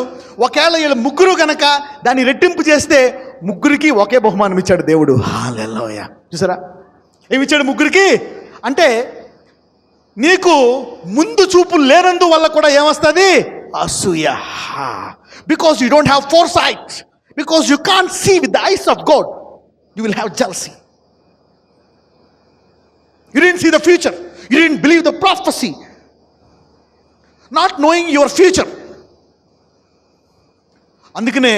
ఒకవేళ వీళ్ళు ముగ్గురు కనుక దాన్ని రెట్టింపు చేస్తే ముగ్గురికి ఒకే బహుమానం ఇచ్చాడు దేవుడు. హల్లెలూయా. చూసారా ఏమి ఇచ్చాడు ముగ్గురికి? అంటే నీకు ముందు చూపు లేనందు వల్ల కూడా ఏమొస్తుంది? అసూయ. Because you don't have foresight, because you can't see with the eyes of God, you will have jealousy. You didn't see the future, you didn't believe the prophecy, not knowing your future. అందుకనే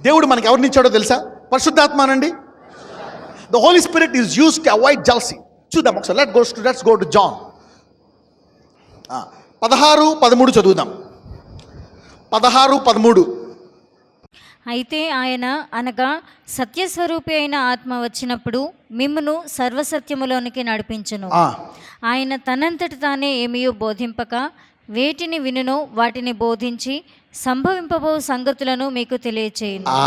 దేవుడు మనకి ఎవరిని ఇచ్చాడో తెలుసా? పరిశుద్ధాత్మ అనండి. The Holy Spirit is used to avoid jealousy. చూద్దాం ఒకసారి. Let's go to John 16:13 చదువుదాం. 16:13. అయితే ఆయన అనగా సత్యస్వరూపి అయిన ఆత్మ వచ్చినప్పుడు మిమ్మును సర్వసత్యములోనికి నడిపించును. ఆ, ఆయన తనంతట తానే ఏమీయో బోధింపక వేటిని వినునో వాటిని బోధించి సంభవింపబో సంగతులను మీకు తెలియచేయును. ఆ.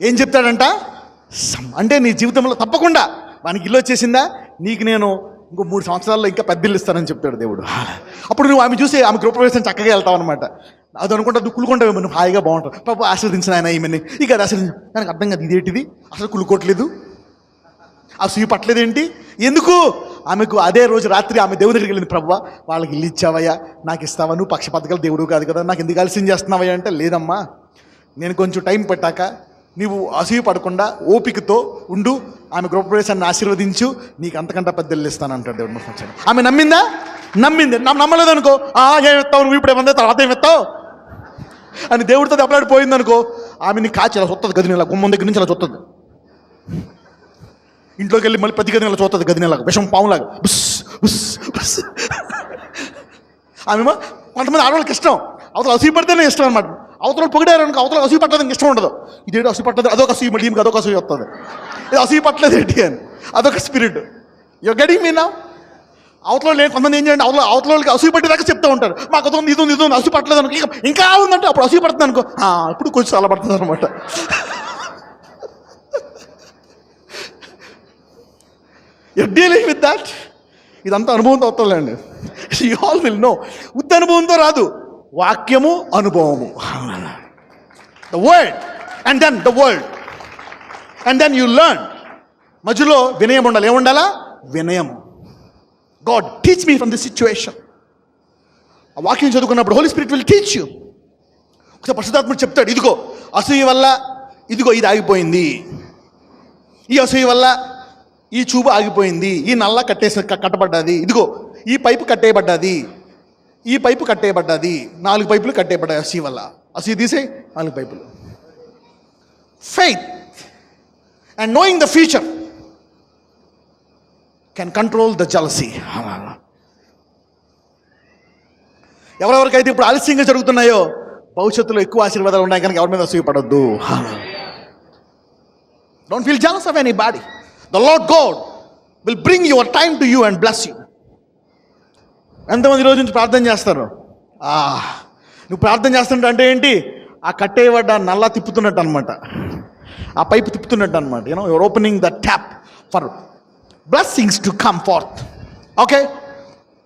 ఏం చెప్తాడంట? అంటే నీ జీవితంలో తప్పకుండా వానికి ఇల్లు వచ్చేసిందా, నీకు నేను ఇంకో 3 సంవత్సరాల్లో ఇంకా పెద్ద ఇల్లు ఇస్తానని చెప్తాడు దేవుడు. అప్పుడు నువ్వు ఆమె చూసి ఆమె గృహప్రవేశం చక్కగా వెళ్తావు అనమాట. అది అనుకుంటా నువ్వు కులుకుంటావేమో, నువ్వు హాయిగా బాగుంటావు. పాప ఆశీర్వదించిన ఆయన ఈమెని ఇక అది ఆశీర్వదించు. నాకు అర్థం కాదు, ఇదేంటిది అసలు కులుకోవట్లేదు, ఆ సూయి పట్టలేదేంటి, ఎందుకు? ఆమెకు అదే రోజు రాత్రి ఆమె దేవుడి దగ్గరికి వెళ్ళింది. ప్రభువా, వాళ్ళకి ఇల్లు ఇచ్చావయ్యా, నాకు ఇస్తావా? నువ్వు పక్షపాతకాల దేవుడు కాదు కదా, నాకు ఎందుకు ఆలస్యం చేస్తున్నావయ్యా అంటే, లేదమ్మా, నేను కొంచెం టైం పెట్టాక నీవు అసూయ పడకుండా ఓపికతో ఉండు, ఆమె గృహప్రవేశాన్ని ఆశీర్వదించు, నీకు అంతకంటే పెద్ద ఇల్లు ఇస్తాను అంటాడు దేవుడు. ఆమె నమ్మిందా? నమ్మింది. నమ్మలేదు అనుకో, ఏం ఎత్తావు నువ్వు, ఇప్పుడు ఏమంది తర్వాత ఏం ఎత్తావు అని దేవుడితో దెబ్బలాడిపోయింది అనుకో, ఆమెని కాచి ఇలా చూస్తుంది గది నెల, గుమ్మం దగ్గర నుంచి అలా చూస్తుంది, ఇంట్లోకి వెళ్ళి మళ్ళీ ప్రతి గది నెల చూస్తుంది, గది నెల విషం పాములాగా బుస్ బుస్ బుస్. ఆమె కొంతమంది ఆడవాళ్ళకి ఇష్టం, అవతల అసూయ పడితేనే ఇష్టం అనమాట. అవతల పొగిడారు అనుకో, అవతల అసూయ పట్టడానికి ఇష్టం ఉండదు. ఇదేంటి అసూయ పట్టదు, అదొక అసూయ, మళ్ళీ అదొక అసూయ వస్తుంది, ఇది అసూయ పట్టలేదు ఏంటి అని, అదొక spirit. You getting me now? అవతల లేదు కొంతమంది ఏం చేయండి, అవతలకి అసూయ పట్టేదాకా చెప్తూ ఉంటారు, మాకు అదొంది ఇది ఉంది అసూయ పట్టలేదు అనుకో, ఇంకా ఉందంటే అప్పుడు అసూయ పడుతుంది అనుకో, ఇప్పుడు కొంచెం చాలా పడుతుంది అనమాట. You're dealing with that. ఇదంతా అనుభవంతో అవుతుందండి. You all will know. ఉత్త అనుభవంతో రాదు, వాక్యము అనుభవము. The word and then the world and then you learn. మధ్యలో వినయం ఉండాలి. ఏముండాలా? వినయము. God teach me from this situation. ఆ వాక్యం చదువుకున్నప్పుడు holy spirit will teach you. ఒకసారి పరిశుద్ధాత్ముడు చెప్తాడు, ఇదిగో అసూయ వల్ల ఇదిగో ఇది ఆగిపోయింది, ఈ అసూయ వల్ల ఈ చూపు ఆగిపోయింది, ఈ నల్ల కట్టబడ్డది, ఇదిగో ఈ పైపు కట్టేయబడ్డది, ఈ పైపు కట్టేయబడ్డది, 4 పైపులు కట్టేయబడ్డాయి అసూయ వల్ల. అసూయ తీసే 4 పైపులు. Faith and knowing the future can control the jealousy. ఎవరెవరికైతే ఇప్పుడు ఆలస్యంగా జరుగుతున్నాయో భవిష్యత్తులో ఎక్కువ ఆశీర్వాదాలు ఉన్నాయి కనుక ఎవరి మీద అసూయ పడొద్దు. Don't feel jealous of anybody. The Lord God will bring your time to you and bless you. ఎంతమంది రోజు నుంచి ప్రార్థన చేస్తారు? నువ్వు ప్రార్థన చేస్తుంటే అంటే ఏంటి? ఆ కట్టేయబడ్డ నల్లా తిప్పుతున్నట్టు అనమాట, ఆ పైపు తిప్పుతున్నట్టు అనమాట. You're opening the tap for blessings to come forth. Okay?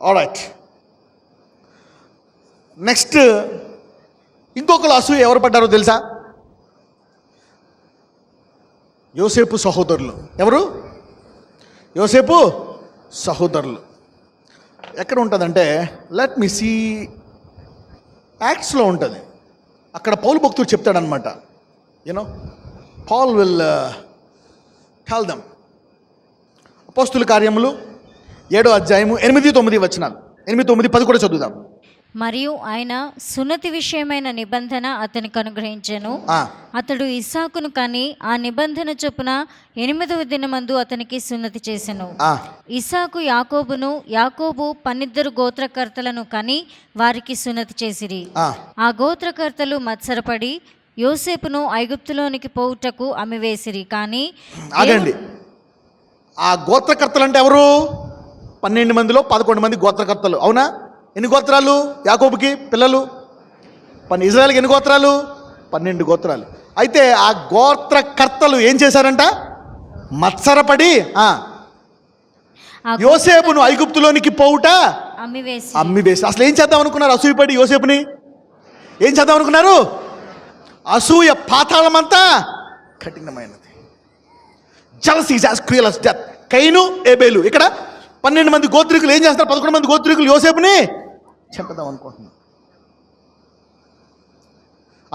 All right. Next ఇంకొకరు అసూయ ఎవరు పడ్డారో తెలుసా? యోసేపు సహోదరులు. ఎవరు? యోసేపు సహోదరులు. ఎక్కడ ఉంటుందంటే, లెట్ మీ సీ, యాక్ట్స్లో ఉంటుంది. అక్కడ పౌలు భక్తుడు చెప్తాడనమాట. Paul will tell them. అపోస్తుల కార్యములు 7వ అధ్యాయము 8-9 వచనాలు. 8, 9, 10 కూడా చదువుదాం. మరియు ఆయన సున్నతి విషయమైన నిబంధన అతనికి అనుగ్రహించెను. అతడు ఇస్సాకును కని ఆ నిబంధన చొప్పున 8వ దినమందు అతనికి సున్నతి చేసెను. ఇస్సాకు యాకోబును, యాకోబు 12 గోత్రకర్తలను కని వారికి సున్నతి చేసిరి. ఆ గోత్రకర్తలు మత్సరపడి యోసేపును ఐగుప్తులోనికి పోవుటకు అమ్మివేసిరి. కానీ ఆగండి, ఆ గోత్రకర్తలు అంటే ఎవరు? 12 మందిలో 11 మంది గోత్రకర్తలు. అవునా? ఎన్ని గోత్రాలు యాకోబుకి పిల్లలు? ఇజ్రాయెల్కి ఎన్ని గోత్రాలు? 12 గోత్రాలు. అయితే ఆ గోత్రకర్తలు ఏం చేశారంట? మత్సరపడి యోసేపును ఐగుప్తులోనికి పోవుట అమ్మివేసి. అసలు ఏం చేద్దాం అనుకున్నారు? అసూయపడి యోసేపుని ఏం చేద్దాం అనుకున్నారు? అసూయ పాతాళమంతా కఠినమైనది. jealousy is as cruel as death. కయీను, Abel. ఇక్కడ 12 మంది గోత్రికులు ఏం చేస్తారు? 11 మంది గోత్రికులు యోసేపుని చంపుదాం అనుకుంటున్నాం.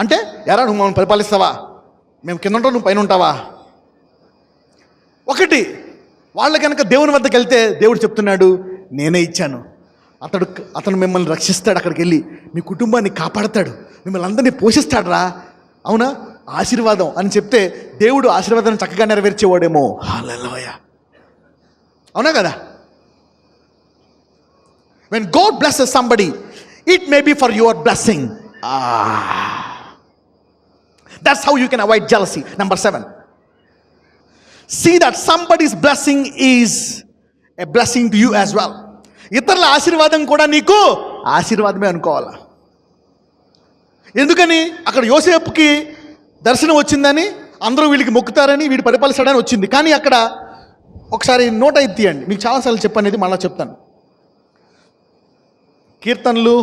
అంటే ఎరా నువ్వు మమ్మల్ని పరిపాలిస్తావా? మేము కింద ఉంటావు, నువ్వు పైన ఉంటావా? ఒకటి, వాళ్ళ కనుక దేవుని వద్దకు వెళ్తే దేవుడు చెప్తున్నాడు, నేనే ఇచ్చాను, అతను మిమ్మల్ని రక్షిస్తాడు, అక్కడికి వెళ్ళి మీ కుటుంబాన్ని కాపాడతాడు, మిమ్మల్ని అందరినీ పోషిస్తాడు రా, అవునా, ఆశీర్వాదం అని చెప్తే దేవుడు ఆశీర్వాదాన్ని చక్కగా నెరవేర్చేవాడేమో. హల్లెలూయా. అవునా కదా? When God blesses somebody, it may be for your blessing. That's how you can avoid jealousy. Number 7. See that somebody's blessing is a blessing to you as well. ఇతరుల ఆశీర్వాదం కూడా నీకు ఆశీర్వాదమే అనుకోవాలా. ఎందుకని? అక్కడ యోసేపుకి దర్శనం వచ్చిందని, అందరూ వీళ్ళకి మొక్కుతారని, వీడు పరిపాలిస్తాడని వచ్చింది. కానీ అక్కడ ఒకసారి 105 తీయండి. మీకు చాలాసార్లు చెప్పనేది మళ్ళీ చెప్తాను. కీర్తనలు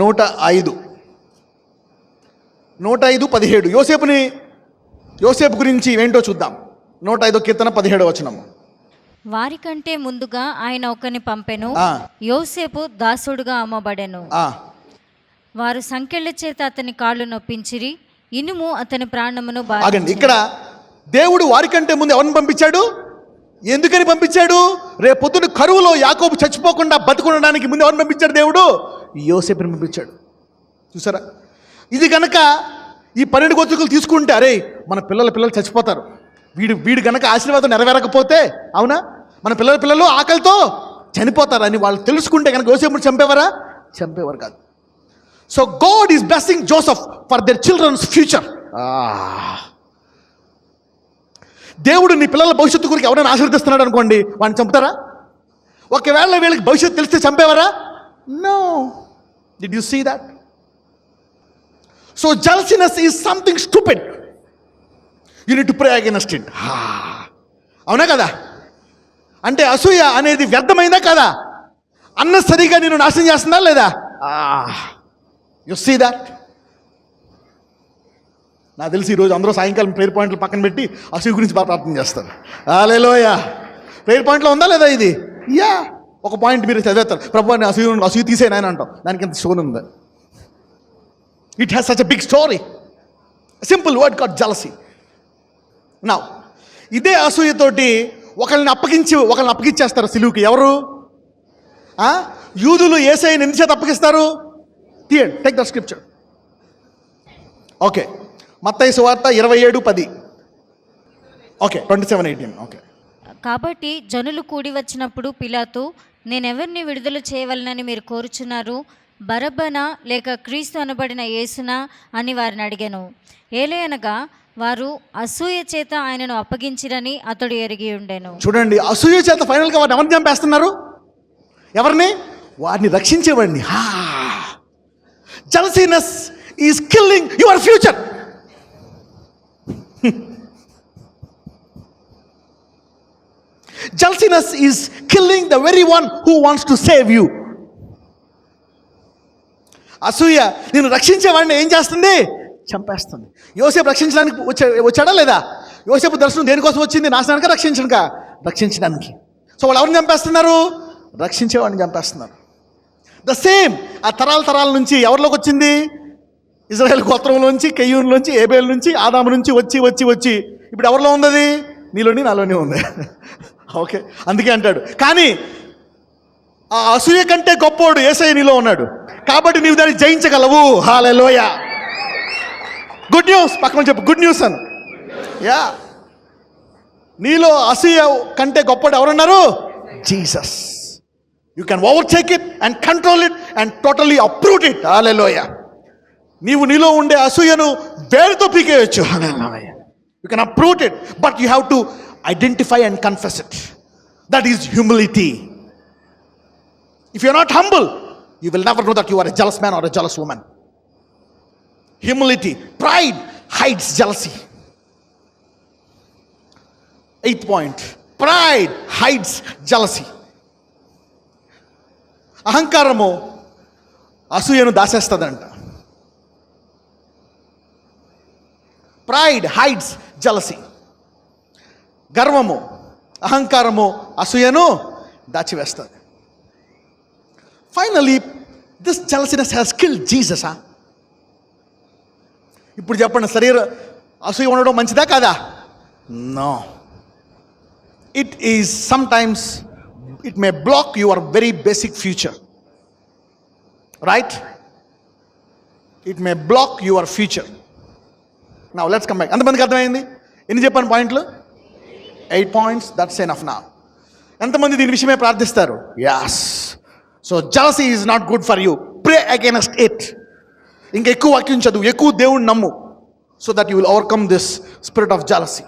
105:17. యోసేపు గురించి ఏంటో చూద్దాం. 105 కీర్తన 17 వచనము. వారికంటే ముందుగా ఆయన ఒకని పంపెను, యోసేపు దాసుడుగా అమ్మబడెను. వారు సంకెళ్ళ చేత అతని కాళ్ళు నొప్పించిరి, ఇనుము అతని ప్రాణమును ఆగండి. ఇక్కడ దేవుడు వారికంటే ముందు ఎవరిని పంపించాడు? ఎందుకని పంపించాడు? రేపు పొద్దున కరువులో యాకోబు చచ్చిపోకుండా బతుకుండడానికి ముందు ఎవరిని పంపించాడు? దేవుడు యోసేపుని పంపించాడు. చూసారా? ఇది కనుక ఈ 12 గోత్రికులు తీసుకుంటే, అరే మన పిల్లలు చచ్చిపోతారు, వీడు కనుక ఆశీర్వాదం నెరవేరకపోతే, అవునా, మన పిల్లలు ఆకలితో చనిపోతారని వాళ్ళు తెలుసుకుంటే కనుక యోసేపుని చంపేవారు కాదు. So God is blessing Joseph for their children's future. దేవుడు నీ పిల్లల భవిష్యత్తు గురించి ఎవరైనా ఆశీర్వదిస్తున్నాడు అనుకోండి, వాడిని చంపుతారా? ఒకవేళ వీళ్ళకి భవిష్యత్తు తెలిస్తే చంపేవారా? No. Did you see that? So jealousness is something stupid. You need to pray against it. అవునా కదా? అంటే అసూయ అనేది వ్యర్థమైందా కదా? అన్నసరిగా నేను నాశనం చేస్తుందా లేదా? You see that? నాకు తెలిసి ఈరోజు అందరూ సాయంకాలం ప్రేయర్ పాయింట్లు పక్కన పెట్టి అసూయ గురించి బాగా ప్రార్థన చేస్తారు. హల్లెలూయా. ప్రేయర్ పాయింట్లో ఉందా లేదా ఇది? యా. ఒక పాయింట్ మీరు చదివేస్తారు, ప్రభు అసూయ తీసేయను అని అంటాం. దానికి ఎంత స్టోరీ ఉంది. It has such a big story. Simple word called jealousy. Now ఇదే అసూయతోటి ఒకళ్ళని అప్పగించేస్తారు సిలువుకి. ఎవరు? యూదులు యేసయ్యని ఎన్ని చేత అప్పగిస్తారు? తీయండి, టేక్ ద స్క్రిప్చర్. ఓకే, మత్తయి సువార్త 27:10. ఓకే, 27:18. ఓకే. కాబట్టి జనులు కూడి వచ్చినప్పుడు పిలాతు, నేనెవరిని విడుదల చేయవలనని మీరు కోరుచున్నారు, బరబ్బనా లేక క్రీస్తు అనబడిన యేసునా అని వారిని అడిగాను. ఏలయనగా వారు అసూయ చేత ఆయనను అప్పగించిరని అతడు ఎరిగి ఉండెను. చూడండి, అసూయ చేత ఫైనల్గా వారిని ఎవరిని చంపేస్తున్నారు? ఎవరిని? వారిని రక్షించేవాడిని. Jealousness is killing your future. Jealousness is killing the very one who wants to save you. అసూయ నేను రక్షించేవాడిని ఏం చేస్తుంది? చంపేస్తుంది. యోసేపు రక్షించడానికి వచ్చాడా లేదా? యోసేపు దర్శనం దేనికోసం వచ్చింది? నాశనానికి, రక్షించడానికి. సో వాళ్ళు ఎవరిని చంపేస్తున్నారు? రక్షించేవాడిని చంపేస్తున్నారు. ద సేమ్ ఆ తరాల నుంచి ఎవరిలోకి వచ్చింది? ఇజ్రాయెల్ గోత్రంలోంచి, కెయ్యూనులోంచి, ఏబేల్ నుంచి, ఆదాము నుంచి వచ్చి ఇప్పుడు ఎవరిలో ఉంది? అది నీలోని నాలోనే ఉంది. ఓకే, అందుకే అంటాడు, కానీ ఆ అసూయ కంటే గొప్పోడు యేసయ్య నీలో ఉన్నాడు కాబట్టి నీవు దాన్ని జయించగలవు. హల్లెలూయా. Good news. పక్కన చెప్పు, గుడ్ న్యూస్ అని. యా, నీలో అసూయ కంటే గొప్పడు ఎవరున్నారు? Jesus. You can overtake it and control it and totally uproot it. Hallelujah. నీలో ఉండే అసూయను వేరుతో పీకేయచ్చు. Hallelujah. You can uproot it, but you have to identify and confess it. That is humility. If you are not humble, you will never know that you are a jealous man or a jealous woman. Humility. Pride hides jealousy. 8th point. Pride hides jealousy. అహంకారము అసూయను దాచేస్తుందంట. Pride hides jealousy. గర్వము, అహంకారము అసూయను దాచివేస్తుంది. Finally this jealousness has killed Jesus. ఇప్పుడు చెప్పండి, అసూయ ఉండడం మంచిదా కాదా? No. It is sometimes it may block your very basic future. Right? It may block your future. Now let's come back. ఎంతమందికి అర్థమైంది? ఎన్ని చెప్పాను పాయింట్లు? 8 points. That's enough now. ఎంతమంది దీని విషయమే ప్రార్థిస్తారు? Yes. So jealousy is not good for you. Pray against it. ఇంకా ఎక్కువ వాక్యం చదువు, ఎక్కువ దేవుడిని నమ్ము. so that you will overcome this spirit of jealousy.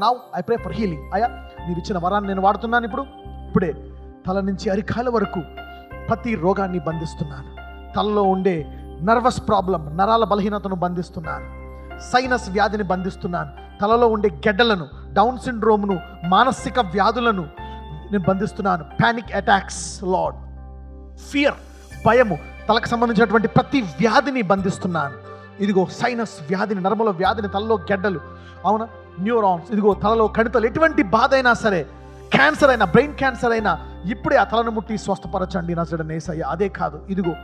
Now I pray for healing. అయ్యా, నీవు ఇచ్చిన వరాన్ని నేను వాడుతున్నాను. ఇప్పుడే తల నుంచి అరికాల వరకు ప్రతి రోగాన్ని బంధిస్తున్నాను. తలలో ఉండే నర్వస్ ప్రాబ్లం, నరాల బలహీనతను బంధిస్తున్నాను. సైనస్ వ్యాధిని బంధిస్తున్నాను. తలలో ఉండే గెడ్డలను, డౌన్ సిండ్రోమ్ను, మానసిక వ్యాధులను నేను బంధిస్తున్నాను. పానిక్ అటాక్స్ లార్డ్, ఫియర్, భయము, తలకు సంబంధించినటువంటి ప్రతి వ్యాధిని బంధిస్తున్నాను. ఇదిగో సైనస్ వ్యాధిని, నర్మల వ్యాధిని, తలలో గెడ్డలు, అవునా, న్యూరాన్స్, ఇదిగో తలలో కణితలు, ఎటువంటి బాధ అయినా సరే, క్యాన్సర్ అయినా, బ్రెయిన్ క్యాన్సర్ అయినా ఇప్పుడే ఆ తలను ముట్టి స్వస్థపరచండి నజరేయుడైన యేసయ్య. అదే కాదు, ఇదిగో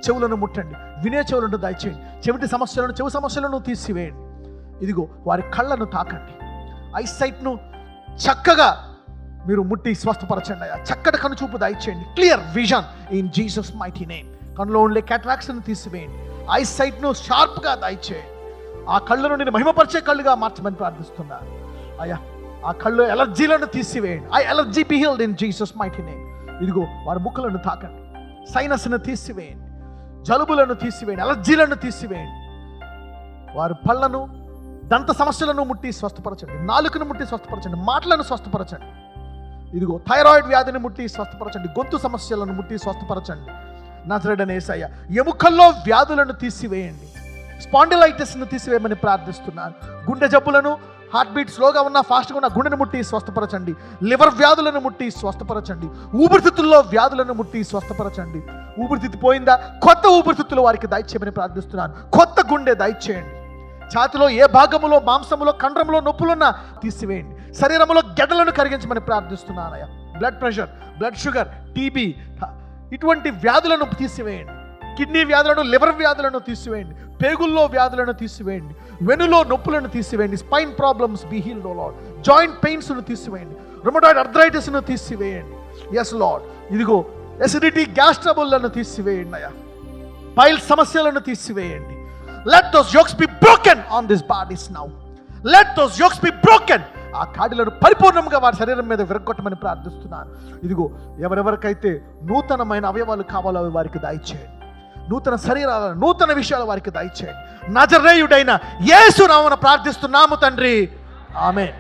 చెవులను ముట్టండి, వినే చెవులను దయచేయండి, చెవి సమస్యలను తీసివేయండి. ఇదిగో వారి కళ్ళను తాకండి, ఐసైట్ను చక్కగా మీరు ముట్టి స్వస్థపరచండి అయ్యా. చక్కటి కనుచూపు దయచేయండి, clear vision in Jesus mighty name. కళ్ళలో ఉండే క్యాటరాక్ట్స్ను తీసివేయండి, ఐసైట్ను షార్ప్గా దయచేయండి. ఆ కళ్ళను నేను మహిమపరిచే కళ్ళుగా మార్చమని ప్రార్థిస్తున్నాను అయ్యా. ఆ కళ్ళు ఎలర్జీలను తీసివేయండి. I allergy be healed in Jesus mighty name. ఇదిగో వారి ముక్కులను తాకండి, సైనస్ను తీసివేయండి, జలుబులను తీసివేయండి, ఎలర్జీలను తీసివేయండి. వారి పళ్ళను, దంత సమస్యలను ముట్టి స్వస్థపరచండి, నాలుకను ముట్టి స్వస్థపరచండి, మాటలను స్వస్థపరచండి. ఇదిగో థైరాయిడ్ వ్యాధిని ముట్టి స్వస్థపరచండి, గొంతు సమస్యలను ముట్టి స్వస్థపరచండి నజరేయుడైన యేసయ్య. ఎముకల్లో వ్యాధులను తీసివేయండి, స్పాండిలైటిస్ను తీసివేయమని ప్రార్థిస్తున్నాను. గుండె జబ్బులను, హార్ట్ బీట్ స్లోగా ఉన్న, ఫాస్ట్గా ఉన్న గుండెను ముట్టి స్వస్థపరచండి. లివర్ వ్యాధులను ముట్టి స్వస్థపరచండి. ఊపిరితిత్తుల్లో వ్యాధులను ముట్టి స్వస్థపరచండి. ఊపిరితిత్తు పోయిందా, కొత్త ఊపిరితిత్తులు వారికి దయచేయమని ప్రార్థిస్తున్నాను. కొత్త గుండె దయచేయండి. ఛాతిలో ఏ భాగములో, మాంసములో, కండరంలో నొప్పులున్నా తీసివేయండి. శరీరంలో గెడ్డలను కరిగించమని ప్రార్థిస్తున్నానయ్యా. Blood pressure, blood sugar, TB, ఇటువంటి వ్యాధులను తీసివేయండి. కిడ్నీ వ్యాధులను, లివర్ వ్యాధులను తీసివేయండి. పేగుల్లో వ్యాధులను తీసివేయండి. వెనులో నొప్పులను తీసివేయండి. Spine problems be healed O Lord. Joint పెయిన్స్ను తీసివేయండి. రుమటాయిడ్ ఆర్థరైటిస్ను తీసివేయండి. Yes Lord. ఇదిగో ఎసిడిటీ, గ్యాస్ ట్రబుల్లను తీసివేయండి అయ్యా. పైల్ సమస్యలను తీసివేయండి. Let those yokes be broken on this bodies now. Let those yokes be broken. ఆ కాడిలను పరిపూర్ణంగా వారి శరీరం మీద విరగొట్టమని ప్రార్థిస్తున్నాను. ఇదిగో ఎవరెవరికైతే నూతనమైన అవయవాలు కావాలో అవి వారికి దయచేయండి. నూతన శరీరాలను, నూతన విషయాలు వారికి దయచేయండి. నజరేయుడైన యేసు నామమున ప్రార్థిస్తున్నాము తండ్రి, ఆమేన్.